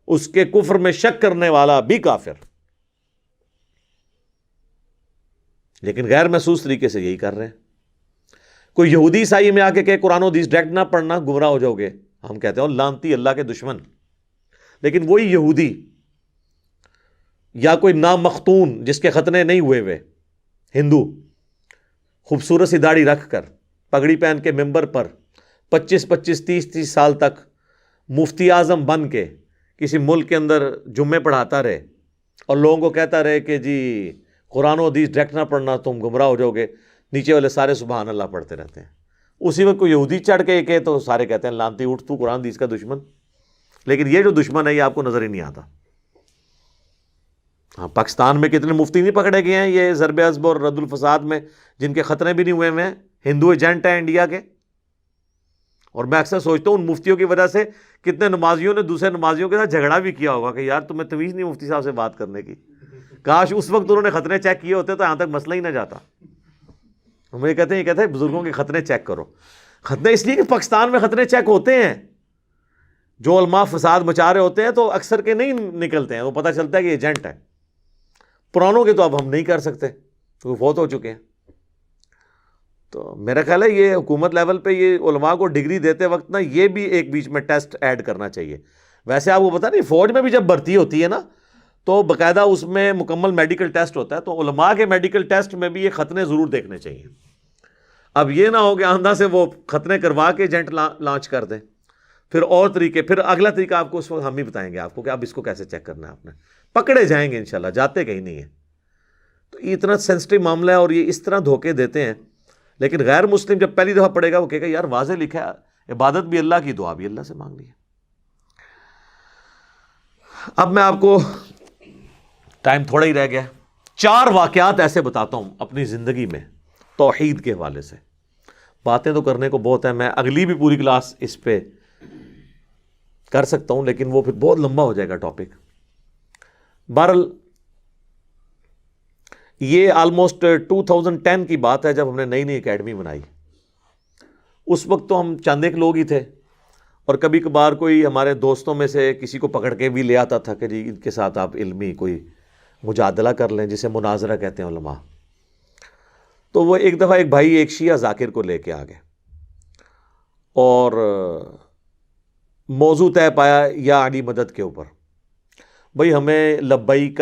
اس کے کفر میں شک کرنے والا بھی کافر. لیکن غیر محسوس طریقے سے یہی کر رہے ہیں. کوئی یہودی عیسائی میں آ کے کہ قرآن و حدیث ڈائریکٹ نہ پڑھنا گمراہ ہو جاؤ گے، ہم کہتے ہیں لعنتی اللہ کے دشمن. لیکن وہی یہودی یا کوئی نامختون جس کے ختنے نہیں ہوئے ہوئے ہندو، خوبصورت سی داڑھی رکھ کر پگڑی پہن کے ممبر پر 25-25 30 سال تک مفتی اعظم بن کے کسی ملک کے اندر جمعے پڑھاتا رہے اور لوگوں کو کہتا رہے کہ جی قرآن و حدیث ڈائریکٹ نہ پڑھنا تم گمراہ ہو جاؤ گے، نیچے والے سارے سبحان اللہ پڑھتے رہتے ہیں. اسی وقت کوئی یہودی چڑھ کے کہ تو سارے کہتے ہیں لعنتی اٹھ تو قرآن حدیث کا دشمن. لیکن یہ جو دشمن ہے یہ آپ کو نظر ہی نہیں آتا. ہاں پاکستان میں کتنے مفتی نہیں پکڑے گئے ہیں یہ ضرب عضب اور رد الفساد میں، جن کے خطرے بھی نہیں ہوئے ہیں، ہندو ایجنٹ ہیں انڈیا کے. اور میں اکثر سوچتا ہوں ان مفتیوں کی وجہ سے کتنے نمازیوں نے دوسرے نمازیوں کے ساتھ جھگڑا بھی کیا ہوگا کہ یار تمہیں تمیز نہیں مفتی صاحب سے بات کرنے کی. کاش اس وقت انہوں نے خطرے چیک کیے ہوتے تو یہاں تک مسئلہ ہی نہ جاتا. ہم یہ کہتے ہیں بزرگوں کے خطرے چیک کرو. خطرے اس لیے کہ پاکستان میں خطرے چیک ہوتے ہیں، جو علماء فساد مچا رہے ہوتے ہیں تو اکثر کے نہیں نکلتے ہیں، وہ پتہ چلتا ہے کہ ایجنٹ ہے. پرانوں کے تو اب ہم نہیں کر سکتے تو فوت ہو چکے ہیں. تو میرا خیال ہے یہ حکومت لیول پہ یہ علماء کو ڈگری دیتے وقت نا یہ بھی ایک بیچ میں ٹیسٹ ایڈ کرنا چاہیے. ویسے آپ کو پتہ نہیں فوج میں بھی جب بھرتی ہوتی ہے نا تو باقاعدہ اس میں مکمل میڈیکل ٹیسٹ ہوتا ہے، تو علماء کے میڈیکل ٹیسٹ میں بھی یہ ختنے ضرور دیکھنے چاہیے. اب یہ نہ ہو کہ آندھا سے وہ ختنے کروا کے ایجنٹ لانچ کر دیں. پھر اور طریقے، پھر اگلا طریقہ آپ کو اس وقت ہم ہی بتائیں گے آپ کو کہ اب اس کو کیسے چیک کرنا ہے. آپ نے پکڑے جائیں گے انشاءاللہ، جاتے کہیں نہیں ہیں. تو یہ اتنا سینسٹیو معاملہ ہے اور یہ اس طرح دھوکے دیتے ہیں. لیکن غیر مسلم جب پہلی دفعہ پڑھے گا وہ کہے گا یار واضح لکھا ہے عبادت بھی اللہ کی، دعا بھی اللہ سے مانگنی ہے. اب میں آپ کو ٹائم تھوڑا ہی رہ گیا، 4 واقعات ایسے بتاتا ہوں اپنی زندگی میں توحید کے حوالے سے. باتیں تو کرنے کو بہت ہیں، میں اگلی بھی پوری کلاس اس پہ کر سکتا ہوں لیکن وہ پھر بہت لمبا ہو جائے گا ٹاپک. بہرحال یہ آلموسٹ 2010 کی بات ہے جب ہم نے نئی نئی اکیڈمی بنائی. اس وقت تو ہم چند ایک لوگ ہی تھے اور کبھی کبھار کوئی ہمارے دوستوں میں سے کسی کو پکڑ کے بھی لے آتا تھا کہ جی ان کے ساتھ آپ علمی کوئی مجادلہ کر لیں، جسے مناظرہ کہتے ہیں علماء. تو وہ ایک دفعہ ایک بھائی ایک شیعہ ذاکر کو لے کے آ گئے اور موضوع طے پایا یا علی مدد کے اوپر. بھائی ہمیں لبیک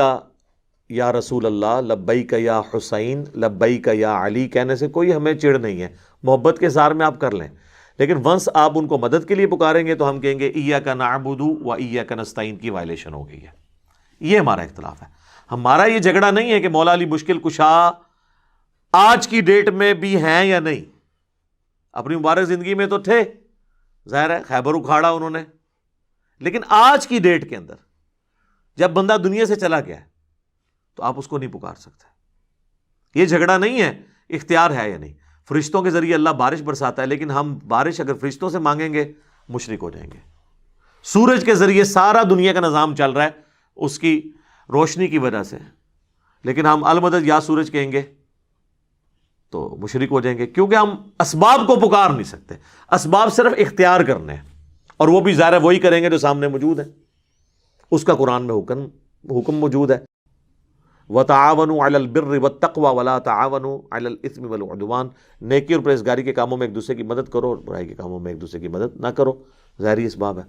یا رسول اللہ، لبیک یا حسین، لبیک یا علی کہنے سے کوئی ہمیں چڑ نہیں ہے، محبت کے اظہار میں آپ کر لیں. لیکن ونس آپ ان کو مدد کے لیے پکاریں گے تو ہم کہیں گے ایاک نعبد و ایاک نستعین کی وائلیشن ہو گئی ہے. یہ ہمارا اختلاف ہے. ہمارا یہ جھگڑا نہیں ہے کہ مولا علی مشکل کشا آج کی ڈیٹ میں بھی ہیں یا نہیں. اپنی مبارک زندگی میں تو تھے، ظاہر ہے خیبر اکھاڑا انہوں نے، لیکن آج کی ڈیٹ کے اندر جب بندہ دنیا سے چلا گیا ہے تو آپ اس کو نہیں پکار سکتے. یہ جھگڑا نہیں ہے اختیار ہے یا نہیں. فرشتوں کے ذریعے اللہ بارش برساتا ہے، لیکن ہم بارش اگر فرشتوں سے مانگیں گے مشرک ہو جائیں گے. سورج کے ذریعے سارا دنیا کا نظام چل رہا ہے اس کی روشنی کی وجہ سے، لیکن ہم المدد یا سورج کہیں گے تو مشرک ہو جائیں گے، کیونکہ ہم اسباب کو پکار نہیں سکتے. اسباب صرف اختیار کرنے ہیں، اور وہ بھی ظاہر ہے وہی کریں گے جو سامنے موجود ہے. اس کا قرآن میں حکم موجود ہے، وَتَعَاوَنُوا عَلَى الْبِرِّ وَالتَّقْوَى وَلَا تَعَاوَنُوا عَلَى الْإِثْمِ وَالْعُدْوَانِ. نیکی اور پرہیزگاری کے کاموں میں ایک دوسرے کی مدد کرو اور برائی کے کاموں میں ایک دوسرے کی مدد نہ کرو. ظاہری اسباب ہے.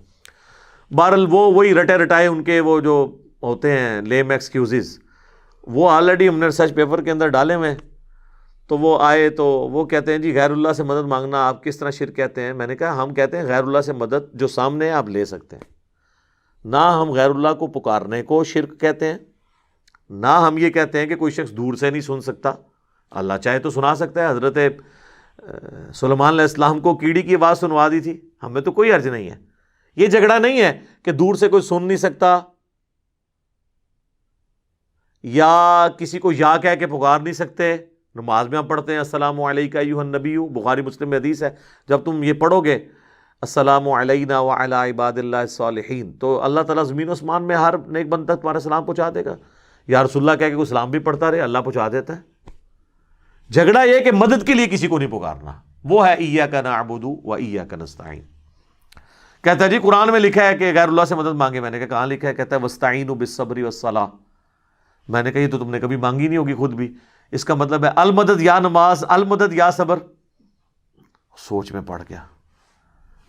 بہرحال وہی رٹے رٹائے ان کے وہ جو ہوتے ہیں لیم ایکسکیوزز، وہ آلریڈی ہم نے ریسرچ پیپر کے اندر ڈالے ہوئے ہیں. تو وہ آئے تو وہ کہتے ہیں جی غیر اللہ سے مدد مانگنا آپ کس طرح شرک کہتے ہیں؟ میں نے کہا ہم کہتے ہیں غیر اللہ سے مدد جو سامنے ہے آپ لے سکتے ہیں، نہ ہم غیر اللہ کو پکارنے کو شرک کہتے ہیں، نہ ہم یہ کہتے ہیں کہ کوئی شخص دور سے نہیں سن سکتا، اللہ چاہے تو سنا سکتا ہے۔ حضرت سلیمان علیہ السلام کو کیڑی کی آواز سنوا دی تھی، ہمیں تو کوئی حرج نہیں ہے۔ یہ جھگڑا نہیں ہے کہ دور سے کوئی سن نہیں سکتا یا کسی کو یا کہہ کے پکار نہیں سکتے۔ نماز میں ہم پڑھتے ہیں السلام علیکہ ایھا النبی، بخاری مسلم میں حدیث ہے، جب تم یہ پڑھو گے السلام علینا وعلی عباد اللہ الصالحین تو اللہ تعالیٰ زمین و آسمان میں ہر نیک بندہ تک تمہارا سلام پہنچا دے گا۔ یا رسول اللہ کہہ کے کوئی سلام بھی پڑھتا رہے، اللہ پہنچا دیتا ہے۔ جھگڑا یہ کہ مدد کے لیے کسی کو نہیں پکارنا، وہ ہے ایاک نعبد و ایاک نستعین۔ کہتا ہے جی قرآن میں لکھا ہے کہ غیر اللہ سے مدد مانگے، میں نے کہا کہاں لکھا ہے؟ کہتا ہے وستعینوا بالصبر والصلاۃ۔ میں نے کہا یہ تو تم نے کبھی مانگی نہیں ہوگی خود بھی، اس کا مطلب ہے المدد یا نماز، المدد یا صبر۔ سوچ میں پڑ گیا،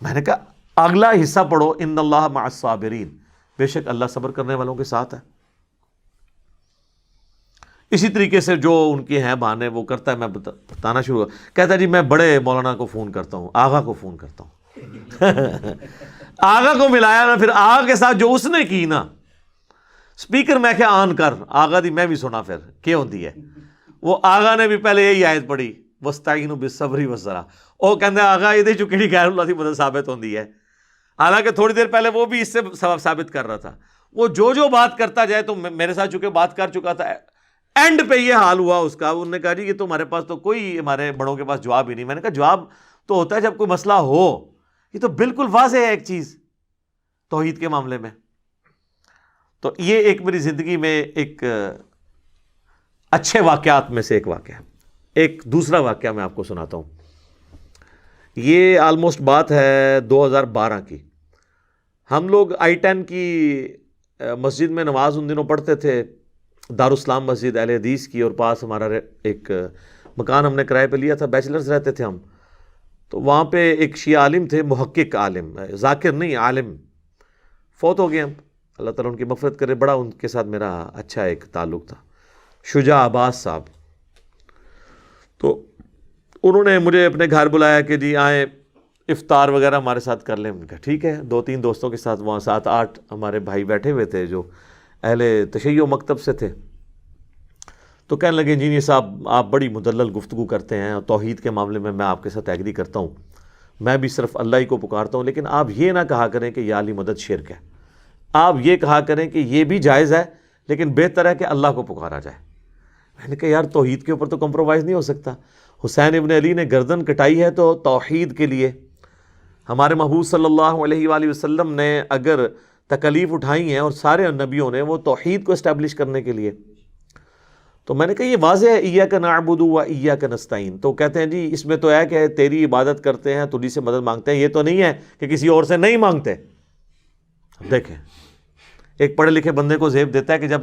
میں نے کہا اگلا حصہ پڑھو ان اللہ مع الصابرین، بے شک اللہ صبر کرنے والوں کے ساتھ ہے۔ اسی طریقے سے جو ان کے ہیں بہانے وہ کرتا ہے، میں بتانا شروع کہتا ہے جی میں بڑے مولانا کو فون کرتا ہوں، آغا کو فون کرتا ہوں۔ آغا کو ملایا نا، پھر آغا کے ساتھ جو اس نے کی نا، سپیکر میں کیا آن کر آغا دی میں بھی سنا، پھر کیا ہوتی ہے وہ آغا نے بھی پہلے یہی آیت پڑھی وستعینوا بالصبر والصلاۃ، وہ کہتے ہیں آغا یہ جو کہڑی غیر اللہ کی مدد ثابت ہوتی ہے، حالانکہ تھوڑی دیر پہلے وہ بھی اس سے سبب ثابت کر رہا تھا۔ وہ جو بات کرتا جائے تو میرے ساتھ چونکہ بات کر چکا تھا، اینڈ پہ یہ حال ہوا اس کا، انہوں نے کہا جی یہ تو ہمارے پاس تو کوئی ہمارے بڑوں کے پاس جواب ہی نہیں۔ میں نے کہا جواب تو ہوتا ہے جب کوئی مسئلہ ہو، یہ تو بالکل واضح ہے ایک چیز توحید کے معاملے میں۔ تو یہ ایک میری زندگی میں ایک اچھے واقعات میں سے ایک واقعہ ہے۔ ایک دوسرا واقعہ میں آپ کو سناتا ہوں، یہ آلموسٹ بات ہے 2012 کی۔ ہم لوگ I-10 کی مسجد میں نماز ان دنوں پڑھتے تھے، دارالاسلام مسجد اہل حدیث کی، اور پاس ہمارا ایک مکان ہم نے کرائے پہ لیا تھا، بیچلرز رہتے تھے ہم۔ تو وہاں پہ ایک شیعہ عالم تھے، محقق عالم، ذاکر نہیں عالم، فوت ہو گئے ہم، اللہ تعالیٰ ان کی مغفرت کرے۔ بڑا ان کے ساتھ میرا اچھا ایک تعلق تھا، شجاع عباس صاحب۔ تو انہوں نے مجھے اپنے گھر بلایا کہ جی آئیں افطار وغیرہ ہمارے ساتھ کر لیں۔ میں نے کہا ٹھیک ہے، 2-3 دوستوں کے ساتھ، وہاں 7-8 ہمارے بھائی بیٹھے ہوئے تھے جو اہل تشیع مکتب سے تھے۔ تو کہنے لگے انجینئر صاحب آپ بڑی مدلل گفتگو کرتے ہیں، اور توحید کے معاملے میں آپ کے ساتھ ایگری کرتا ہوں، میں بھی صرف اللہ ہی کو پکارتا ہوں، لیکن آپ یہ نہ کہا کریں کہ یا علی مدد شرک ہے، آپ یہ کہا کریں کہ یہ بھی جائز ہے لیکن بہتر ہے کہ اللہ کو پکارا جائے۔ میں نے کہا یار توحید کے اوپر تو کمپرومائز نہیں ہو سکتا۔ حسین ابن علی نے گردن کٹائی ہے تو توحید کے لیے، ہمارے محبوب صلی اللہ علیہ وآلہ وسلم نے اگر تکلیف اٹھائی ہیں اور سارے نبیوں نے، وہ توحید کو اسٹیبلش کرنے کے لیے۔ تو میں نے کہا یہ واضح ہے ایاک نعبد و ایاک نستعین۔ تو کہتے ہیں جی اس میں تو ہے کہ تیری عبادت کرتے ہیں، تجھی سے مدد مانگتے ہیں، یہ تو نہیں ہے کہ کسی اور سے نہیں مانگتے۔ دیکھیں ایک پڑھے لکھے بندے کو زیب دیتا ہے کہ جب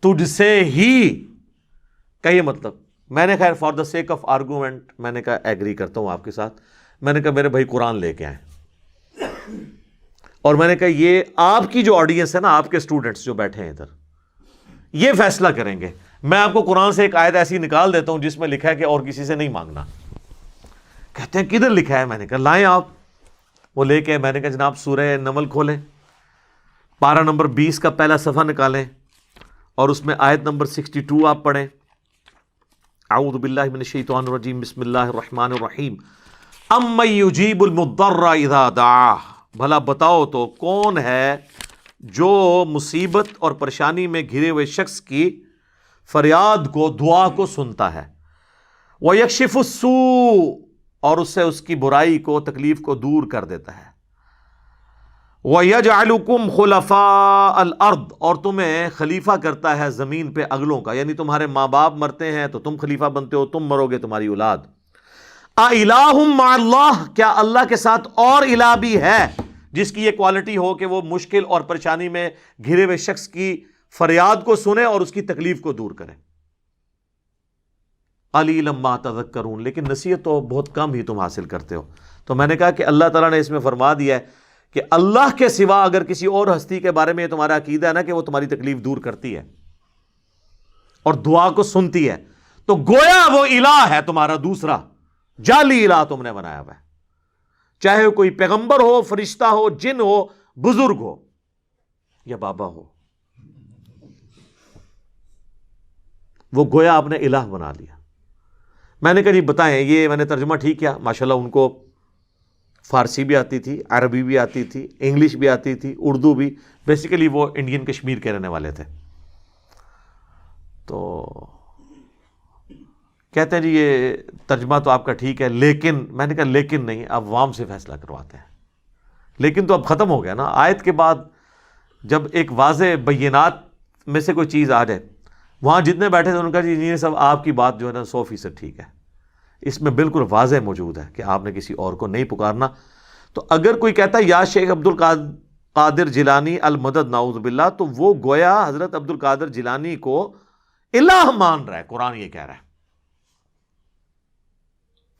تجھ سے ہی کا یہ مطلب، میں نے خیر for the sake of argument میں نے کہا ایگری کرتا ہوں آپ کے ساتھ۔ میں نے کہا میرے بھائی قرآن لے کے آئیں، اور میں نے کہا یہ آپ کی جو آڈینس ہے نا، آپ کے اسٹوڈنٹس جو بیٹھے ہیں ادھر، یہ فیصلہ کریں گے۔ میں آپ کو قرآن سے ایک آیت ایسی نکال دیتا ہوں جس میں لکھا ہے کہ اور کسی سے نہیں مانگنا۔ کہتے ہیں کدھر لکھا ہے؟ میں نے کہا لائیں آپ، وہ لے کے میں نے کہا جناب سورہ نمل کھولیں، پارہ نمبر 20 کا پہلا صفحہ نکالیں، اور اس میں آیت نمبر 62 آپ پڑھیں۔ اعوذ باللہ من الشیطان الرجیم، بسم اللہ الرحمن الرحیم۔ امن یجیب المضطر اذا دعاہ، بھلا بتاؤ تو کون ہے جو مصیبت اور پریشانی میں گھرے ہوئے شخص کی فریاد کو، دعا کو سنتا ہے، وَيَكْشِفُ السُّوءَ، اور اس سے اس کی برائی کو، تکلیف کو دور کر دیتا ہے، وَيَجْعَلُكُمْ خُلَفَاءَ الْأَرْضِ، اور تمہیں خلیفہ کرتا ہے زمین پہ اگلوں کا، یعنی تمہارے ماں باپ مرتے ہیں تو تم خلیفہ بنتے ہو، تم مرو گے تمہاری اولاد۔ اِلَٰهٌ مَّعَ اللَّهِ، کیا اللہ کے ساتھ اور الہ بھی ہے جس کی یہ کوالٹی ہو کہ وہ مشکل اور پریشانی میں گھرے ہوئے شخص کی فریاد کو سنے اور اس کی تکلیف کو دور کرے۔ قَلِيلًا مَّا تَذَكَّرُونَ، لیکن نصیحت تو بہت کم ہی تم حاصل کرتے ہو۔ تو میں نے کہا کہ اللہ تعالیٰ نے اس میں فرما دیا ہے کہ اللہ کے سوا اگر کسی اور ہستی کے بارے میں یہ تمہارا عقیدہ ہے نا کہ وہ تمہاری تکلیف دور کرتی ہے اور دعا کو سنتی ہے، تو گویا وہ الہ ہے تمہارا دوسرا، جعلی الہ تم نے بنایا ہوا ہے، چاہے کوئی پیغمبر ہو، فرشتہ ہو، جن ہو، بزرگ ہو یا بابا ہو، وہ گویا آپ نے الہ بنا لیا۔ میں نے کہا جی بتائیں یہ میں نے ترجمہ ٹھیک کیا؟ ماشاءاللہ ان کو فارسی بھی آتی تھی، عربی بھی آتی تھی، انگلش بھی آتی تھی، اردو بھی، بیسیکلی وہ انڈین کشمیر کے رہنے والے تھے۔ تو کہتے ہیں جی یہ ترجمہ تو آپ کا ٹھیک ہے، لیکن میں نے کہا لیکن نہیں، آپ عوام سے فیصلہ کرواتے ہیں۔ لیکن تو اب ختم ہو گیا نا، آیت کے بعد جب ایک واضح بینات میں سے کوئی چیز آ جائے، وہاں جتنے بیٹھے تھے ان کا جی یہ سب آپ کی بات جو ہے نا 100% ٹھیک ہے، اس میں بالکل واضح موجود ہے کہ آپ نے کسی اور کو نہیں پکارنا۔ تو اگر کوئی کہتا ہے یا شیخ عبد القادر جیلانی المدد نعوذ باللہ، تو وہ گویا حضرت عبد القادر جیلانی کو الہ مان رہا ہے، قرآن یہ کہہ رہا ہے۔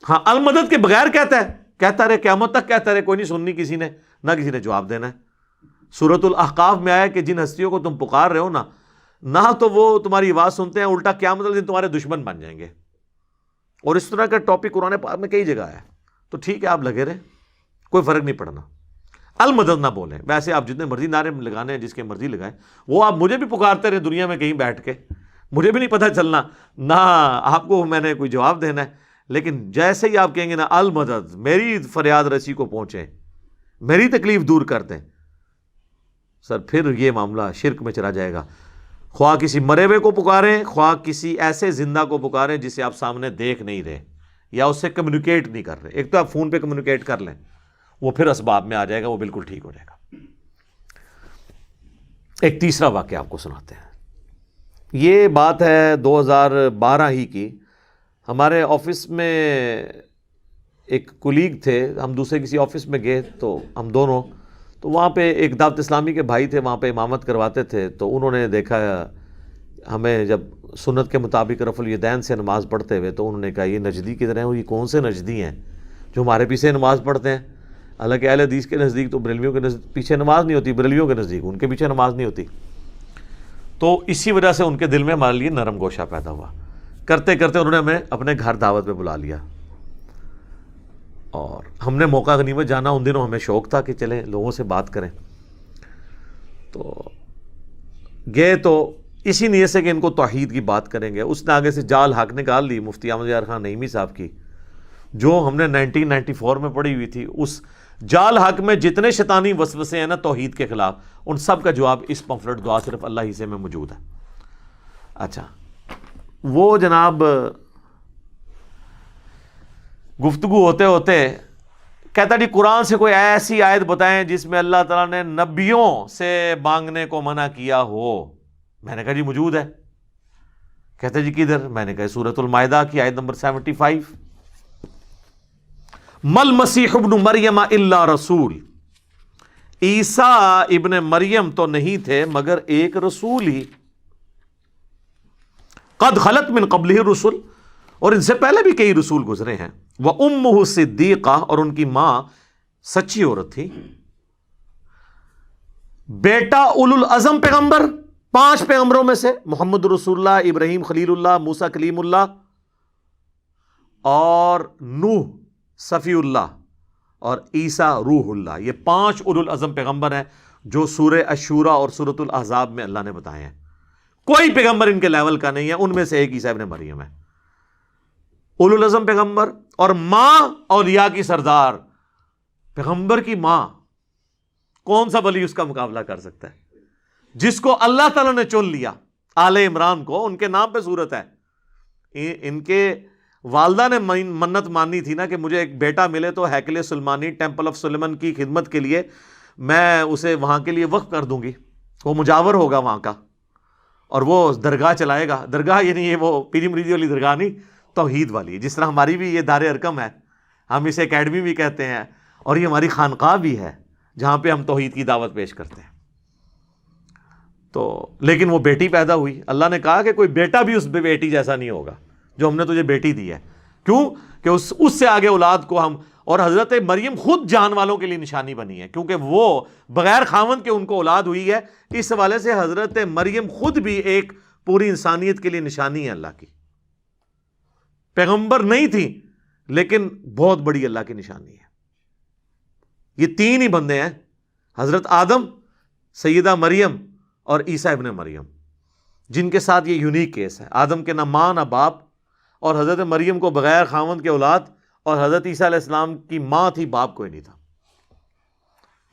ہاں المدد کے بغیر کہتا رہے قیامت تک کہتا رہے، کوئی نہیں سننی کسی نے، نہ کسی نے جواب دینا ہے۔ سورۃ الاحقاف میں آیا کہ جن ہستیوں کو تم پکار رہے ہو نا، نہ تو وہ تمہاری آواز سنتے ہیں، الٹا قیامت والے دن تمہارے دشمن بن جائیں گے۔ اور اس طرح کا ٹاپک قرآن پاک میں کئی جگہ ہے۔ تو ٹھیک ہے آپ لگے رہے، کوئی فرق نہیں پڑنا، المدد نہ بولیں۔ ویسے آپ جتنے مرضی نعرے لگانے ہیں، جس کے مرضی لگائیں، وہ آپ مجھے بھی پکارتے رہے دنیا میں کہیں بیٹھ کے، مجھے بھی نہیں پتہ چلنا، نہ آپ کو میں نے کوئی جواب دینا ہے۔ لیکن جیسے ہی آپ کہیں گے نا المدد، میری فریاد رسی کو پہنچیں، میری تکلیف دور کر دیں، سر پھر یہ معاملہ شرک میں چلا جائے گا۔ خواہ کسی مرے ہوئے کو پکاریں، خواہ کسی ایسے زندہ کو پکاریں جسے آپ سامنے دیکھ نہیں رہے یا اس سے کمیونیکیٹ نہیں کر رہے۔ ایک تو آپ فون پہ کمیونیکیٹ کر لیں، وہ پھر اسباب میں آ جائے گا، وہ بالکل ٹھیک ہو جائے گا۔ ایک تیسرا واقعہ آپ کو سناتے ہیں۔ یہ بات ہے 2012 ہی کی۔ ہمارے آفس میں ایک کولیگ تھے، ہم دوسرے کسی آفس میں گئے تو ہم دونوں، تو وہاں پہ ایک دعوت اسلامی کے بھائی تھے، وہاں پہ امامت کرواتے تھے۔ تو انہوں نے دیکھا ہمیں جب سنت کے مطابق رفع الیدین سے نماز پڑھتے ہوئے، تو انہوں نے کہا یہ نجدی کی طرح یہ کون سے نجدی ہیں جو ہمارے پیچھے نماز پڑھتے ہیں؟ حالانکہ اہل حدیث کے نزدیک تو بریلویوں کے پیچھے نماز نہیں ہوتی، بریلویوں کے نزدیک ان کے پیچھے نماز نہیں ہوتی۔ تو اسی وجہ سے ان کے دل میں ہمارے لیے نرم گوشہ پیدا ہوا۔ کرتے کرتے انہوں نے ہمیں اپنے گھر دعوت پہ بلا لیا، اور ہم نے موقع غنیمت جانا، ان دنوں ہمیں شوق تھا کہ چلیں لوگوں سے بات کریں۔ تو گئے تو اسی نیت سے کہ ان کو توحید کی بات کریں گے۔ اس نے آگے سے جال حق نکال لی مفتی احمد یار خان نعیمی صاحب کی، جو ہم نے 1994 میں پڑھی ہوئی تھی۔ اس جال حق میں جتنے شیطانی وسوسے ہیں نا توحید کے خلاف، ان سب کا جواب اس پمفلٹ دعا صرف اللہ ہی سے میں موجود ہے۔ اچھا، وہ جناب گفتگو ہوتے ہوتے کہتا جی قرآن سے کوئی ایسی آیت بتائیں جس میں اللہ تعالیٰ نے نبیوں سے مانگنے کو منع کیا ہو۔ میں نے کہا جی موجود ہے۔ کہتے جی کدھر؟ میں نے کہا سورۃ المائدہ کی آیت نمبر 75، مل مسیح ابن مریم الا رسول، عیسیٰ ابن مریم تو نہیں تھے مگر ایک رسول ہی، قد خلت من قبلہ الرسل، اور ان سے پہلے بھی کئی رسول گزرے ہیں، وَأُمُّهُ صِدِّیقَہ، اور ان کی ماں سچی عورت تھی، بیٹا اولو العزم پیغمبر، 5 پیغمبروں میں سے محمد رسول اللہ، ابراہیم خلیل اللہ، موسیٰ کلیم اللہ، اور نوح صفی اللہ، اور عیسیٰ روح اللہ۔ یہ 5 اولو العزم پیغمبر ہیں جو سورہ الشورى اور سورۃ الاحزاب میں اللہ نے بتائے ہیں۔ کوئی پیغمبر ان کے لیول کا نہیں ہے، ان میں سے ایک عیسیٰ ابن مریم ہے۔ اولو العزم پیغمبر، اور ماں اولیاء کی سردار، پیغمبر کی ماں، کون سا ولی اس کا مقابلہ کر سکتا ہے؟ جس کو اللہ تعالیٰ نے چن لیا، آل عمران کو، ان کے نام پہ صورت ہے۔ ان کے والدہ نے منت مانی تھی نا کہ مجھے ایک بیٹا ملے تو ہیکل سلمانی، ٹیمپل آف سلیمان کی خدمت کے لیے میں اسے وہاں کے لیے وقف کر دوں گی، وہ مجاور ہوگا وہاں کا، اور وہ درگاہ چلائے گا۔ درگاہ یعنی یہ وہ پیری مریدی والی درگاہ نہیں، توحید والی ہے۔ جس طرح ہماری بھی یہ دار ارکم ہے، ہم اسے اکیڈمی بھی کہتے ہیں، اور یہ ہماری خانقاہ بھی ہے جہاں پہ ہم توحید کی دعوت پیش کرتے ہیں۔ تو لیکن وہ بیٹی پیدا ہوئی، اللہ نے کہا کہ کوئی بیٹا بھی اس بیٹی جیسا نہیں ہوگا جو ہم نے تجھے بیٹی دی ہے۔ کیوں کہ اس سے آگے اولاد کو ہم، اور حضرت مریم خود جان والوں کے لیے نشانی بنی ہے، کیونکہ وہ بغیر خاوند کے ان کو اولاد ہوئی ہے۔ اس حوالے سے حضرت مریم خود بھی ایک پوری انسانیت کے لیے نشانی ہے اللہ کی۔ پیغمبر نہیں تھی لیکن بہت بڑی اللہ کی نشانی ہے. یہ تین ہی بندے ہیں، حضرت آدم، سیدہ مریم اور عیسیٰ ابن مریم، جن کے ساتھ یہ یونیک کیس ہے. آدم کے نہ ماں نہ باپ، اور حضرت مریم کو بغیر خاوند کے اولاد، اور حضرت عیسیٰ علیہ السلام کی ماں تھی، باپ کوئی نہیں تھا.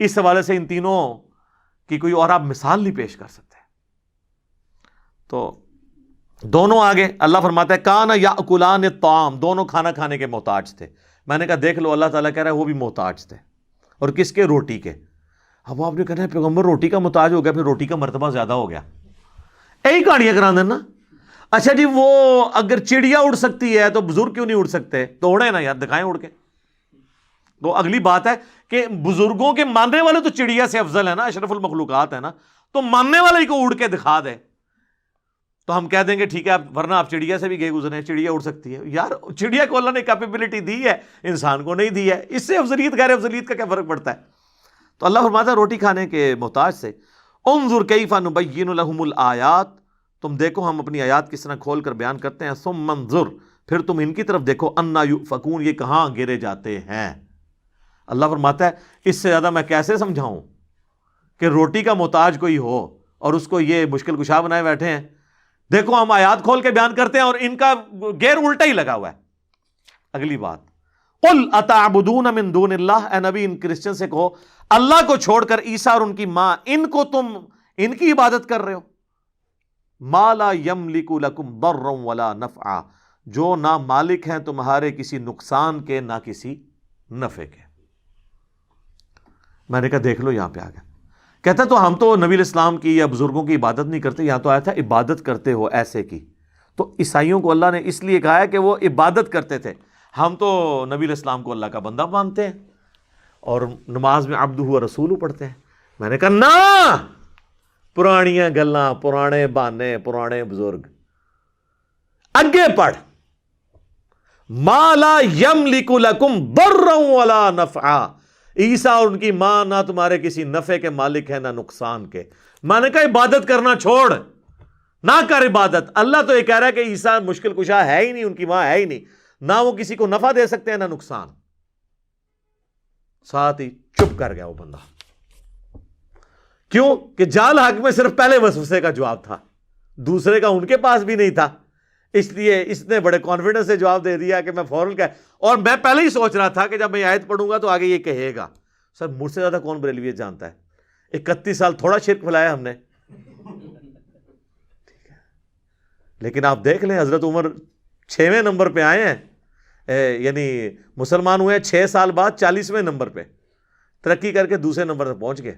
اس حوالے سے ان تینوں کی کوئی اور آپ مثال نہیں پیش کر سکتے. تو دونوں آگے اللہ فرماتا ہے کان یاکلان الطعام، دونوں کھانا کھانے کے محتاج تھے. میں نے کہا دیکھ لو، اللہ تعالیٰ کہہ رہا ہے وہ بھی محتاج تھے. اور کس کے؟ روٹی کے. اب آپ نے کہنا ہے پیغمبر روٹی کا محتاج ہو گیا، پھر روٹی کا مرتبہ زیادہ ہو گیا. یہی کہانیاں کرا دینا. اچھا جی، وہ اگر چڑیا اڑ سکتی ہے تو بزرگ کیوں نہیں اڑ سکتے؟ تو اڑے نا یار، دکھائیں اڑ کے. تو اگلی بات ہے کہ بزرگوں کے ماننے والے تو چڑیا سے افضل ہے نا، اشرف المخلوقات ہے نا، تو ماننے والے کو اڑ کے دکھا دے تو ہم کہہ دیں گے ٹھیک ہے، ورنہ آپ چڑیا سے بھی گئے گزرے، چڑیا اڑ سکتی ہے. یار چڑیا کو اللہ نے کیپیبلٹی دی ہے، انسان کو نہیں دی ہے. اس سے افضلیت غیر افضلیت کا کیا فرق پڑتا ہے؟ تو اللہ فرماتا ہے روٹی کھانے کے محتاج سے. انظر کیف نبین لہم الآیات، تم دیکھو ہم اپنی آیات کس طرح کھول کر بیان کرتے ہیں. ثم انظر، پھر تم ان کی طرف دیکھو، انا یؤفکون، یہ کہاں گرے جاتے ہیں. اللہ فرماتا ہے اس سے زیادہ میں کیسے سمجھاؤں کہ روٹی کا محتاج کوئی ہو اور اس کو یہ مشکل کشا بنائے بیٹھے ہیں. دیکھو ہم آیات کھول کے بیان کرتے ہیں اور ان کا گیر الٹا ہی لگا ہوا ہے. اگلی بات، قل اتعبدون من دون اللہ، اے نبی ان کرسچن سے کہو اللہ کو چھوڑ کر عیسیٰ اور ان کی ماں، ان کو تم ان کی عبادت کر رہے ہو. ما لا یملک لکم ضرا ولا نفعا، جو نہ مالک ہیں تمہارے کسی نقصان کے نہ کسی نفع کے. میں نے کہا دیکھ لو یہاں پہ آ گیا. کہتا تو ہم تو نبی الاسلام کی یا بزرگوں کی عبادت نہیں کرتے، یہاں تو آیا تھا عبادت کرتے ہو ایسے کی. تو عیسائیوں کو اللہ نے اس لیے کہا ہے کہ وہ عبادت کرتے تھے. ہم تو نبی الاسلام کو اللہ کا بندہ مانتے ہیں اور نماز میں عبدہ و رسول پڑھتے ہیں. میں نے کہا نا، پرانیاں گلاں، پرانے بہانے، پرانے بزرگ. اگے پڑھ، ما لا یملک لکم ضرا ولا نفعا، عیسیٰ اور ان کی ماں نہ تمہارے کسی نفع کے مالک ہے نہ نقصان کے. میں نے کہا عبادت کرنا چھوڑ، نہ کر عبادت. اللہ تو یہ کہہ رہا ہے کہ عیسیٰ مشکل کشا ہے ہی نہیں، ان کی ماں ہے ہی نہیں، نہ وہ کسی کو نفع دے سکتے ہیں نہ نقصان. ساتھ ہی چپ کر گیا وہ بندہ. کیوں کہ جال حق میں صرف پہلے وسوسے کا جواب تھا، دوسرے کا ان کے پاس بھی نہیں تھا. اس لیے اس نے بڑے کانفیڈنس سے جواب دے دیا کہ میں فوراً کہا. اور میں پہلے ہی سوچ رہا تھا کہ جب میں آیت پڑھوں گا تو آگے یہ کہے گا. سر مجھ سے زیادہ کون بریلویت جانتا ہے؟ 31 سال تھوڑا شرک پھیلایا ہم نے. لیکن آپ دیکھ لیں حضرت عمر 6ویں نمبر پہ آئے ہیں، یعنی مسلمان ہوئے 6 سال بعد 40ویں نمبر پہ ترقی کر کے دوسرے نمبر تک پہنچ گئے.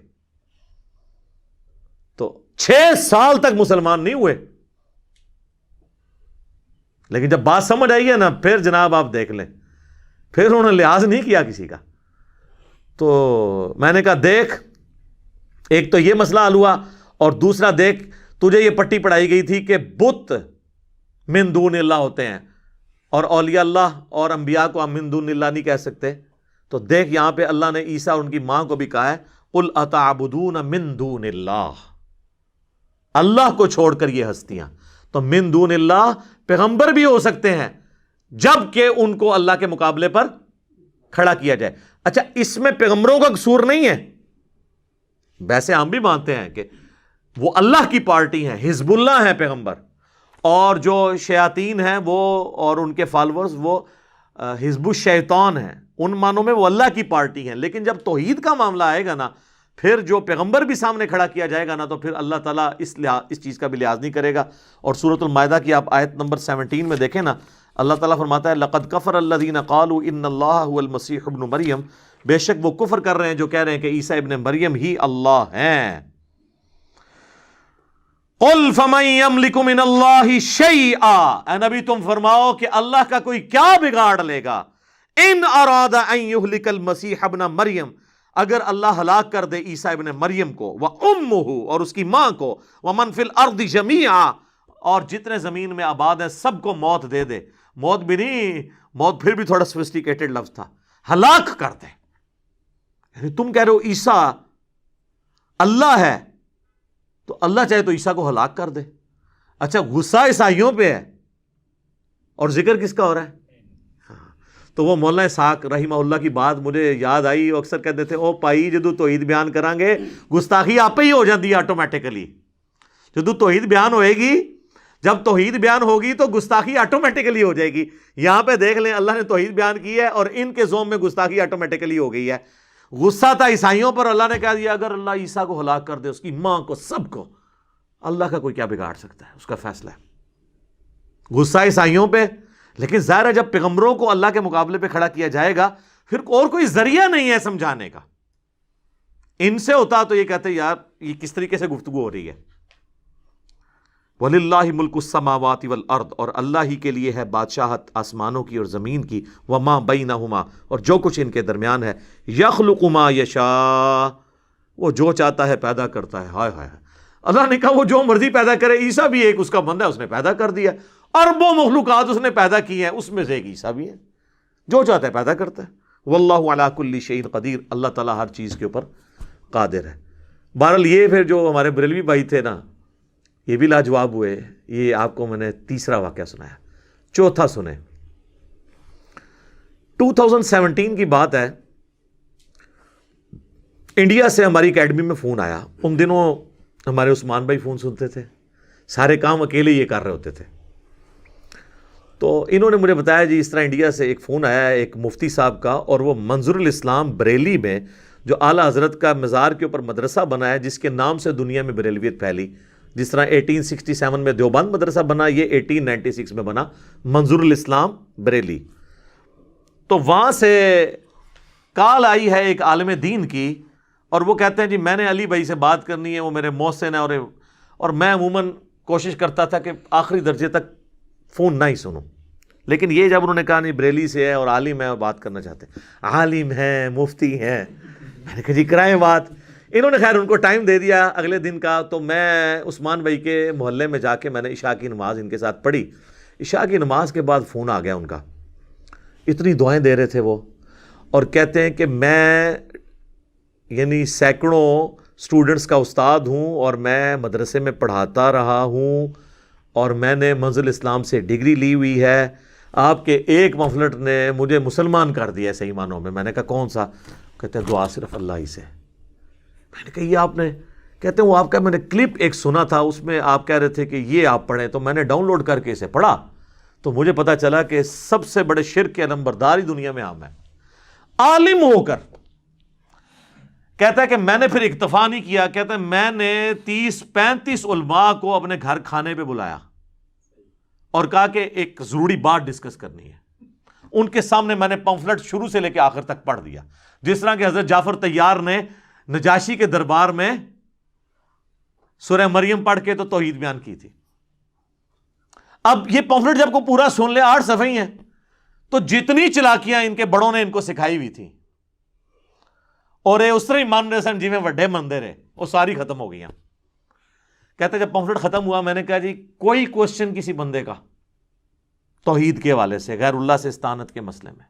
تو 6 سال تک مسلمان نہیں ہوئے، لیکن جب بات سمجھ آئی ہے نا پھر جناب آپ دیکھ لیں، پھر انہوں نے لحاظ نہیں کیا کسی کا. تو میں نے کہا دیکھ، ایک تو یہ مسئلہ حل ہوا، اور دوسرا دیکھ تجھے یہ پٹی پڑھائی گئی تھی کہ بت من دون اللہ ہوتے ہیں اور اولیاء اللہ اور انبیاء کو ہم من دون اللہ نہیں کہہ سکتے. تو دیکھ یہاں پہ اللہ نے عیسیٰ اور ان کی ماں کو بھی کہا ہے قل اتعبدون من دون اللہ، اللہ کو چھوڑ کر یہ ہستیاں. تو من دون اللہ پیغمبر بھی ہو سکتے ہیں جب کہ ان کو اللہ کے مقابلے پر کھڑا کیا جائے. اچھا اس میں پیغمبروں کا قصور نہیں ہے، ویسے ہم بھی مانتے ہیں کہ وہ اللہ کی پارٹی ہیں، حزب اللہ ہیں پیغمبر، اور جو شیاطین ہیں وہ اور ان کے فالورز وہ حزب الشیطان ہیں. ان معنوں میں وہ اللہ کی پارٹی ہیں. لیکن جب توحید کا معاملہ آئے گا نا، پھر جو پیغمبر بھی سامنے کھڑا کیا جائے گا نا، تو پھر اللہ تعالیٰ اس چیز کا بھی لحاظ نہیں کرے گا. اور سورۃ المائدہ کی آپ آیت نمبر 17 میں دیکھیں نا، اللہ تعالیٰ فرماتا ہے لقد کفر الذین قالوا ان اللہ هو المسیح ابن مریم، بے شک وہ کفر کر رہے ہیں جو کہہ رہے ہیں کہ عیسیٰ ابن مریم ہی اللہ ہیں. قل فمن یملک من اللہ شیئا، اے نبی تم فرماؤ کہ اللہ کا کوئی کیا بگاڑ لے گا. ان اراد ان یہلک المسیح ابن مریم، اگر اللہ ہلاک کر دے عیسیٰ ابن مریم کو، وَأُمُّهُ اور اس کی ماں کو، وَمَنْ فِي الْأَرْضِ جَمِيعًا اور جتنے زمین میں آباد ہیں سب کو موت دے دے. موت بھی نہیں، موت پھر بھی تھوڑا سوفسٹیکیٹڈ لفظ تھا، ہلاک کر دے. یعنی تم کہہ رہے ہو عیسیٰ اللہ ہے، تو اللہ چاہے تو عیسیٰ کو ہلاک کر دے. اچھا غصہ عیسائیوں پہ ہے اور ذکر کس کا ہو رہا ہے؟ تو وہ مولانا اسحاق رحمہ اللہ کی بات مجھے یاد آئی، وہ اکثر کہتے تھے او پائی جدو توحید بیان کریں گے گستاخی آپ ہی ہو جاتی ہے آٹومیٹیکلی. جدو توحید بیان ہوئے گی، جب توحید بیان ہوگی تو گستاخی آٹومیٹیکلی ہو جائے گی. یہاں پہ دیکھ لیں اللہ نے توحید بیان کی ہے اور ان کے زوم میں گستاخی آٹومیٹیکلی ہو گئی ہے. غصہ تھا عیسائیوں پر، اللہ نے کہہ دیا اگر اللہ عیسیٰ کو ہلاک کر دے، اس کی ماں کو، سب کو، اللہ کا کوئی کیا بگاڑ سکتا ہے، اس کا فیصلہ ہے. غصہ عیسائیوں پہ، لیکن ظاہر ہے جب پیغمبروں کو اللہ کے مقابلے پہ کھڑا کیا جائے گا پھر اور کوئی ذریعہ نہیں ہے سمجھانے کا. ان سے ہوتا تو یہ کہتے یار یہ کس طریقے سے گفتگو ہو رہی ہے. وَلِلَّهِ مُلْكُ السَّمَاوَاتِ وَالْأَرْضِ، اور اللہ ہی کے لیے ہے بادشاہت آسمانوں کی اور زمین کی، وَمَا بَيْنَهُمَا، اور جو کچھ ان کے درمیان ہے. يَخْلُقُ مَا يَشَاءُ، وہ جو چاہتا ہے پیدا کرتا ہے. ہائے ہائے، اللہ نے کہا وہ جو مرضی پیدا کرے. عیسیٰ بھی ایک اس کا بندہ ہے، اس نے پیدا کر دیا. اربوں مخلوقات اس نے پیدا کی ہیں، اس میں سے ایک عیسیٰ بھی ہے، جو چاہتا ہے پیدا کرتا ہے. واللہ علی کل شیء قدیر، اللہ تعالیٰ ہر چیز کے اوپر قادر ہے. بہرحال یہ پھر جو ہمارے بریلوی بھائی تھے نا، یہ بھی لاجواب ہوئے. یہ آپ کو میں نے تیسرا واقعہ سنایا. چوتھا سنیں. 2017 کی بات ہے، انڈیا سے ہماری اکیڈمی میں فون آیا. ان دنوں ہمارے عثمان بھائی فون سنتے تھے، سارے کام اکیلے یہ کر رہے ہوتے تھے. تو انہوں نے مجھے بتایا جی اس طرح انڈیا سے ایک فون آیا ہے ایک مفتی صاحب کا، اور وہ منظور الاسلام بریلی میں جو اعلیٰ حضرت کا مزار کے اوپر مدرسہ بنا ہے، جس کے نام سے دنیا میں بریلویت پھیلی. جس طرح 1867 میں دیوبند مدرسہ بنا، یہ 1896 میں بنا منظور الاسلام بریلی. تو وہاں سے کال آئی ہے ایک عالم دین کی، اور وہ کہتے ہیں جی میں نے علی بھائی سے بات کرنی ہے، وہ میرے محسن ہیں، اور میں عموماً کوشش کرتا تھا کہ آخری درجے تک فون نہ ہی سنوں. لیکن یہ جب انہوں نے کہا نہیں بریلی سے ہے اور عالم ہے اور بات کرنا چاہتے ہیں، عالم ہیں، مفتی ہیں، میں نے کہا جی کرائیں بات. انہوں نے خیر ان کو ٹائم دے دیا اگلے دن کا. تو میں عثمان بھائی کے محلے میں جا کے میں نے عشاء کی نماز ان کے ساتھ پڑھی. عشاء کی نماز کے بعد فون آ گیا ان کا. اتنی دعائیں دے رہے تھے وہ، اور کہتے ہیں کہ میں یعنی سینکڑوں اسٹوڈنٹس کا استاد ہوں، اور میں مدرسے میں پڑھاتا رہا ہوں، اور میں نے منزل اسلام سے ڈگری لی ہوئی ہے. آپ کے ایک مفلٹ نے مجھے مسلمان کر دیا ہے صحیح معنوں میں. میں نے کہا کون سا؟ کہتے ہیں دعا صرف اللہ ہی سے. میں نے کہا یہ آپ نے، کہتے ہیں وہ آپ کا میں نے کلپ ایک سنا تھا، اس میں آپ کہہ رہے تھے کہ یہ آپ پڑھیں. تو میں نے ڈاؤن لوڈ کر کے اسے پڑھا تو مجھے پتا چلا کہ سب سے بڑے شرک کے نمبردار ہی دنیا میں عام ہے. عالم ہو کر کہتا ہے کہ میں نے پھر اکتفا نہیں کیا، کہتا ہے میں نے 30-35 علماء کو اپنے گھر کھانے پہ بلایا اور کہا کہ ایک ضروری بات ڈسکس کرنی ہے. ان کے سامنے میں نے پمفلٹ شروع سے لے کے آخر تک پڑھ دیا، جس طرح کہ حضرت جعفر طیار نے نجاشی کے دربار میں سورہ مریم پڑھ کے تو توحید بیان کی تھی. اب یہ پمفلٹ جب کو پورا سن لے، 8 صفحے ہی ہیں، تو جتنی چلاکیاں ان کے بڑوں نے ان کو سکھائی ہوئی تھی اور یہ اس طرح ہی مان رہے سن جی میں وڈے مندر ہے، وہ ساری ختم ہو گئی. کہتے جب پمفلٹ ختم ہوا میں نے کہا جی کوئی کوشچن کسی بندے کا توحید کے حوالے سے، غیر اللہ سے استعانت کے مسئلے میں،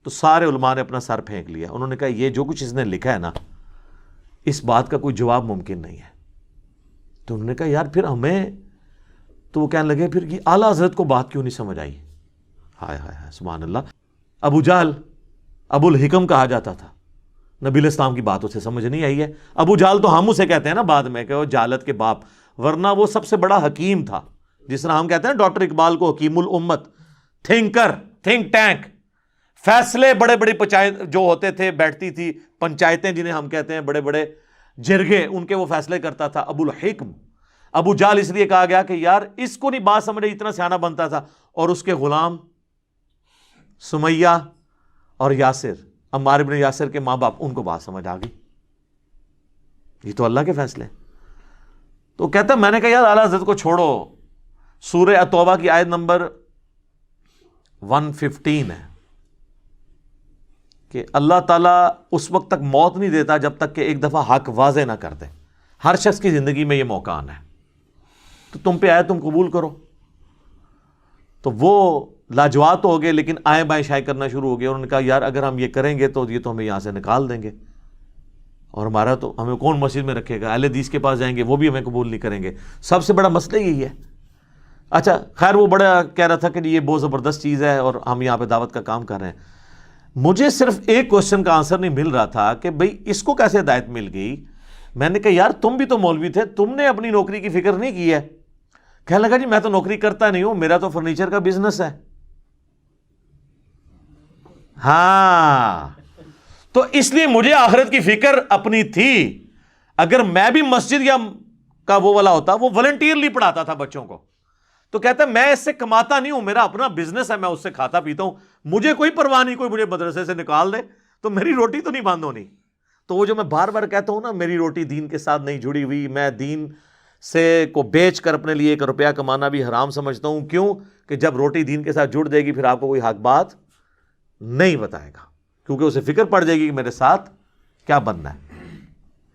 تو سارے علماء نے اپنا سر پھینک لیا. انہوں نے کہا یہ جو کچھ اس نے لکھا ہے نا، اس بات کا کوئی جواب ممکن نہیں ہے. تو انہوں نے کہا یار پھر ہمیں، تو وہ کہنے لگے پھر یہ اعلیٰ حضرت کو بات کیوں نہیں سمجھ آئی؟ ہائے ہائے ہائے سبحان اللہ. ابو جہل ابو الحکم کہا جاتا تھا، نبی علیہ السلام کی بات اسے سمجھ نہیں آئی ہے. ابو جہل تو ہم اسے کہتے ہیں نا بعد میں کہ وہ جہالت کے باپ، ورنہ وہ سب سے بڑا حکیم تھا. جس طرح ہم کہتے ہیں ڈاکٹر اقبال کو حکیم الامت، تھنکر، تھنک ٹینک، فیصلے بڑے بڑے جو ہوتے تھے، بیٹھتی تھی پنچایتیں جنہیں ہم کہتے ہیں، بڑے بڑے جرگے، ان کے وہ فیصلے کرتا تھا ابو الحکم. ابو جہل اس لیے کہا گیا کہ یار اس کو نہیں بات سمجھے، اتنا سیانہ بنتا تھا. اور اس کے غلام سمیہ اور یاسر، عمار بن یاسر کے ماں باپ، ان کو بات سمجھ آ گئی. یہ تو اللہ کے فیصلے. تو کہتا میں نے کہا یار اعلیٰ حضرت کو چھوڑو، سورہ توبہ کی آیت نمبر 115 ہے کہ اللہ تعالیٰ اس وقت تک موت نہیں دیتا جب تک کہ ایک دفعہ حق واضح نہ کر دے. ہر شخص کی زندگی میں یہ موقع آنا ہے، تو تم پہ آئے تم قبول کرو. تو وہ لاجواب تو ہو گئے، لیکن آئیں بائیں شائع کرنا شروع ہو گئے. انہوں نے کہا یار اگر ہم یہ کریں گے تو یہ تو ہمیں یہاں سے نکال دیں گے، اور ہمارا تو ہمیں کون مسجد میں رکھے گا، اہل حدیث کے پاس جائیں گے وہ بھی ہمیں قبول نہیں کریں گے. سب سے بڑا مسئلہ یہی ہے اچھا خیر وہ بڑا کہہ رہا تھا کہ یہ بہت زبردست چیز ہے اور ہم یہاں پہ دعوت کا کام کر رہے ہیں. مجھے صرف ایک کوشچن کا آنسر نہیں مل رہا تھا کہ بھئی اس کو کیسے ہدایت مل گئی. میں نے کہا یار تم بھی تو مولوی تھے, تم نے اپنی نوکری کی فکر نہیں کی ہے. کہنے لگا جی میں تو نوکری کرتا نہیں ہوں, میرا تو فرنیچر کا بزنس ہے. ہاں تو اس لیے مجھے آخرت کی فکر اپنی تھی. اگر میں بھی مسجد یا کا وہ والا ہوتا, وہ والنٹیئرلی پڑھاتا تھا بچوں کو, تو کہتا ہے میں اس سے کماتا نہیں ہوں, میرا اپنا بزنس ہے, میں اس سے کھاتا پیتا ہوں, مجھے کوئی پرواہ نہیں, کوئی مجھے مدرسے سے نکال دے تو میری روٹی تو نہیں بند ہونی. تو وہ جو میں بار بار کہتا ہوں نا, میری روٹی دین کے ساتھ نہیں جڑی ہوئی, میں دین سے کو بیچ کر اپنے لیے 1 روپیہ کمانا بھی حرام سمجھتا ہوں. کیوں کہ جب روٹی دین کے ساتھ جڑ جائے گی پھر آپ کو کوئی حق بات نہیں بتائے گا, کیونکہ اسے فکر پڑ جائے گی کہ میرے ساتھ کیا بننا ہے.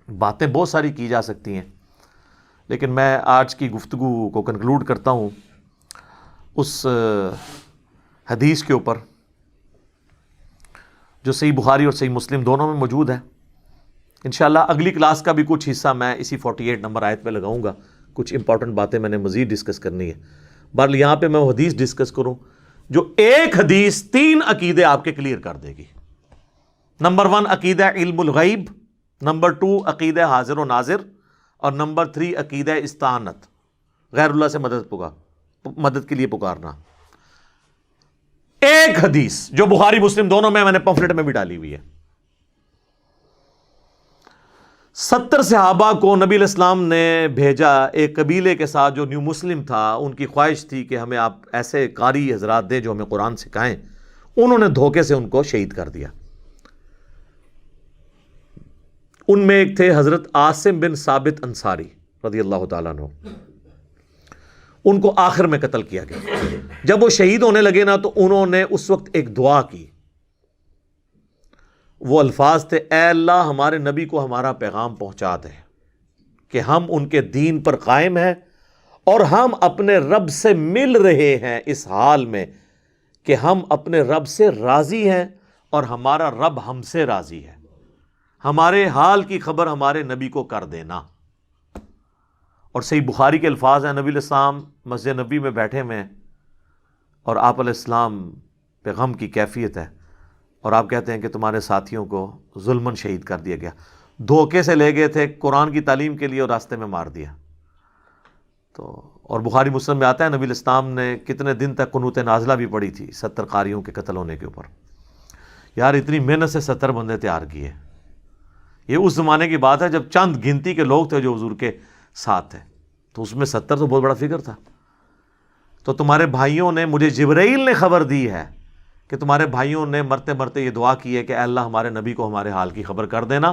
باتیں بہت ساری کی جا سکتی ہیں, لیکن میں آج کی گفتگو کو کنکلوڈ کرتا ہوں اس حدیث کے اوپر جو صحیح بخاری اور صحیح مسلم دونوں میں موجود ہے. انشاءاللہ اگلی کلاس کا بھی کچھ حصہ میں اسی 48 نمبر آیت پہ لگاؤں گا. کچھ امپورٹنٹ باتیں میں نے مزید ڈسکس کرنی ہے. بہرحال یہاں پہ میں وہ حدیث ڈسکس کروں جو ایک حدیث 3 عقیدے آپ کے کلیئر کر دے گی. نمبر 1 عقیدہ علم الغیب, نمبر 2 عقیدہ حاضر و ناظر, اور نمبر 3 عقیدہ استعانت, غیر اللہ سے مدد کے لیے پکارنا. ایک حدیث جو بخاری مسلم دونوں میں نے پمفلٹ میں بھی ڈالی ہوئی ہے. 70 صحابہ کو نبی علیہ السلام نے بھیجا ایک قبیلے کے ساتھ جو نیو مسلم تھا. ان کی خواہش تھی کہ ہمیں آپ ایسے قاری حضرات دیں جو ہمیں قرآن سکھائیں. انہوں نے دھوکے سے ان کو شہید کر دیا. ان میں ایک تھے حضرت عاصم بن ثابت انصاری رضی اللہ تعالیٰ عنہ. ان کو آخر میں قتل کیا گیا. جب وہ شہید ہونے لگے نا تو انہوں نے اس وقت ایک دعا کی. وہ الفاظ تھے, اے اللہ ہمارے نبی کو ہمارا پیغام پہنچا دے کہ ہم ان کے دین پر قائم ہیں اور ہم اپنے رب سے مل رہے ہیں اس حال میں کہ ہم اپنے رب سے راضی ہیں اور ہمارا رب ہم سے راضی ہے. ہمارے حال کی خبر ہمارے نبی کو کر دینا. اور صحیح بخاری کے الفاظ ہیں, نبی علیہ السلام مسجد نبی میں بیٹھے ہوئے ہیں اور آپ علیہ السلام پہ غم کی کیفیت ہے, اور آپ کہتے ہیں کہ تمہارے ساتھیوں کو ظلماً شہید کر دیا گیا. دھوکے سے لے گئے تھے قرآن کی تعلیم کے لیے اور راستے میں مار دیا. تو اور بخاری مسلم میں آتا ہے نبی علیہ السلام نے کتنے دن تک قنوت نازلہ بھی پڑھی تھی 70 قاریوں کے قتل ہونے کے اوپر. یار اتنی محنت سے 70 بندے تیار کیے. یہ اس زمانے کی بات ہے جب چند گنتی کے لوگ تھے جو حضور کے ساتھ تھے, تو اس میں 70 تو بہت بڑا فگر تھا. تو تمہارے بھائیوں نے, مجھے جبرائیل نے خبر دی ہے کہ تمہارے بھائیوں نے مرتے مرتے یہ دعا کی ہے کہ اے اللہ ہمارے نبی کو ہمارے حال کی خبر کر دینا.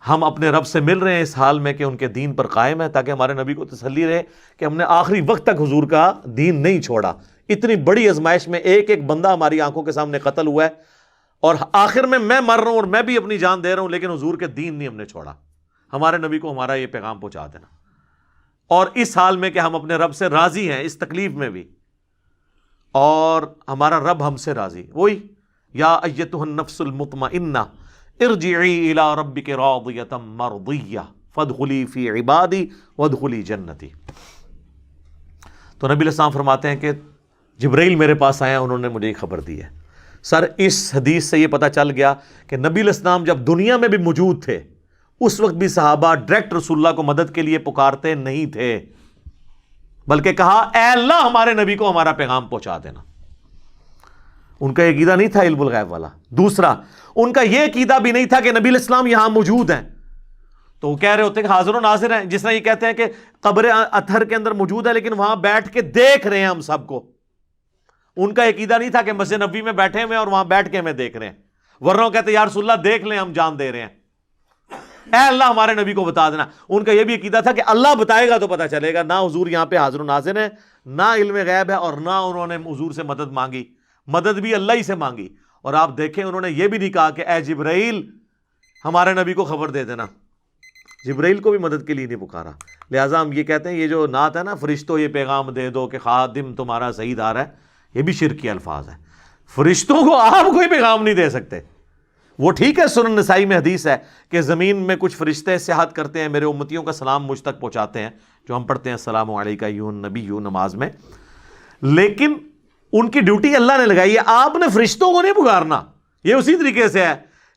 ہم اپنے رب سے مل رہے ہیں اس حال میں کہ ان کے دین پر قائم ہے, تاکہ ہمارے نبی کو تسلی رہے کہ ہم نے آخری وقت تک حضور کا دین نہیں چھوڑا. اتنی بڑی آزمائش میں ایک ایک بندہ ہماری آنکھوں کے سامنے قتل ہوا ہے, اور آخر میں مر رہا ہوں اور میں بھی اپنی جان دے رہا ہوں, لیکن حضور کے دین نہیں ہم نے چھوڑا. ہمارے نبی کو ہمارا یہ پیغام پہنچا دینا, اور اس حال میں کہ ہم اپنے رب سے راضی ہیں اس تکلیف میں بھی, اور ہمارا رب ہم سے راضی. وہی یا ایتھا النفس المطمئنہ ارجعی الی ربک راضیۃ مرضیہ فادخلی فی عبادی وادخلی جنتی. تو نبی علیہ السلام فرماتے ہیں کہ جبرائیل میرے پاس آیا, انہوں نے مجھے یہ خبر دی ہے. سر اس حدیث سے یہ پتہ چل گیا کہ نبی علیہ السلام جب دنیا میں بھی موجود تھے اس وقت بھی صحابہ ڈائریکٹ رسول اللہ کو مدد کے لیے پکارتے نہیں تھے, بلکہ کہا اے اللہ ہمارے نبی کو ہمارا پیغام پہنچا دینا. ان کا یہ عقیدہ نہیں تھا علم الغیب والا. دوسرا, ان کا یہ عقیدہ بھی نہیں تھا کہ نبی علیہ السلام یہاں موجود ہیں, تو وہ کہہ رہے ہوتے کہ حاضر و ناظر ہیں. جس طرح یہ کہتے ہیں کہ قبر اطہر کے اندر موجود ہے لیکن وہاں بیٹھ کے دیکھ رہے ہیں ہم سب کو. ان کا عقیدہ نہیں تھا کہ مسجد نبوی میں بیٹھے ہوئے اور وہاں بیٹھ کے ہمیں دیکھ رہے ہیں, ورنہ وہ کہتے یا رسول اللہ دیکھ لیں ہم جان دے رہے ہیں, اے اللہ ہمارے نبی کو بتا دینا. ان کا یہ بھی عقیدہ تھا کہ اللہ بتائے گا تو پتہ چلے گا. نہ حضور یہاں پہ حاضر و ناظر ہے, نہ علم غیب ہے, اور نہ انہوں نے حضور سے مدد مانگی. مدد بھی اللہ ہی سے مانگی. اور آپ دیکھیں انہوں نے یہ بھی نہیں کہا کہ اے جبرائیل ہمارے نبی کو خبر دے دینا. جبرائیل کو بھی مدد کے لیے نہیں پکارا. لہٰذا ہم یہ کہتے ہیں یہ جو نعت ہے نا, فرشتوں یہ پیغام دے دو کہ خادم تمہارا سعید آ رہا ہے, یہ بھی شرک کے الفاظ ہے. فرشتوں کو آپ کوئی پیغام نہیں دے سکتے, وہ ٹھیک ہے سنن نسائی میں حدیث ہے کہ زمین میں کچھ فرشتے سیاحت کرتے ہیں، میرے امتیوں کا سلام مجھ تک پہنچاتے ہیں، جو ہم پڑھتے ہیں السلام علیکہ ایھا النبی نماز میں، لیکن ان کی ڈیوٹی اللہ نے لگائی ہے، آپ نے فرشتوں کو نہیں پکارنا۔ یہ اسی طریقے سے ہے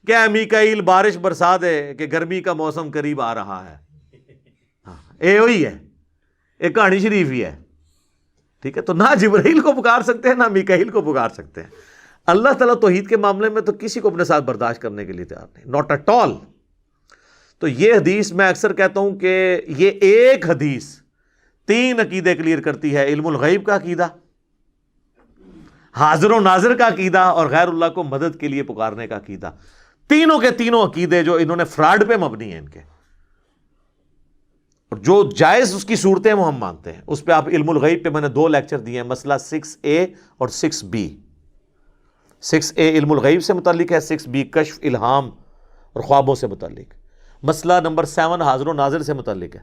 کہ اے میکائیل بارش برسا دے کہ گرمی کا موسم قریب آ رہا ہے، اے وہی ہے، ایک کہانی شریف ہی ہے، ٹھیک ہے؟ تو نہ جبرائیل کو پکار سکتے ہیں نہ میکائیل کو پکار سکتے ہیں۔ اللہ تعالیٰ توحید کے معاملے میں تو کسی کو اپنے ساتھ برداشت کرنے کے لیے تیار نہیں، ناٹ ایٹ آل۔ تو یہ حدیث میں اکثر کہتا ہوں کہ یہ ایک حدیث 3 عقیدے کلیئر کرتی ہے: علم الغیب کا عقیدہ، حاضر و ناظر کا عقیدہ، اور غیر اللہ کو مدد کے لیے پکارنے کا عقیدہ۔ تینوں کے تینوں عقیدے جو انہوں نے فراڈ پہ مبنی ہیں ان کے، اور جو جائز اس کی صورتیں وہ ہم مانتے ہیں۔ اس پہ آپ علم الغیب پہ میں نے 2 لیکچر دیے ہیں، مسئلہ 6A اور 6B۔ 6A علم الغیب سے متعلق ہے، 6B کشف، الہام اور خوابوں سے متعلق۔ مسئلہ نمبر 7 حاضر و ناظر سے متعلق ہے،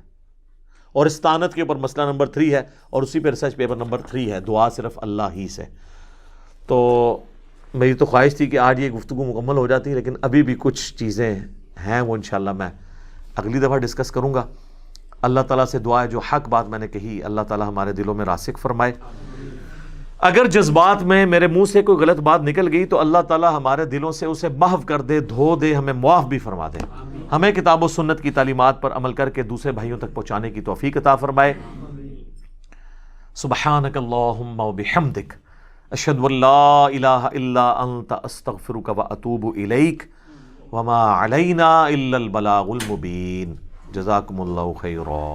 اور استانت کے اوپر مسئلہ نمبر 3 ہے، اور اسی پہ ریسرچ پیپر نمبر 3 ہے، دعا صرف اللہ ہی سے۔ تو میری تو خواہش تھی کہ آج یہ گفتگو مکمل ہو جاتی، لیکن ابھی بھی کچھ چیزیں ہیں وہ انشاءاللہ میں اگلی دفعہ ڈسکس کروں گا۔ اللہ تعالیٰ سے دعا ہے جو حق بات میں نے کہی اللہ تعالیٰ ہمارے دلوں میں راسخ فرمائے۔ اگر جذبات میں میرے منہ سے کوئی غلط بات نکل گئی تو اللہ تعالیٰ ہمارے دلوں سے اسے محو کر دے، دھو دے، ہمیں معاف بھی فرما دے، ہمیں کتاب و سنت کی تعلیمات پر عمل کر کے دوسرے بھائیوں تک پہنچانے کی توفیق عطا فرمائے۔ سبحانک اللہم و بحمدک، اشہد ان لا الہ الا انت، استغفرک و اتوب الیک، وما علینا الا البلاغ المبین۔ جزاکم اللہ خیرا۔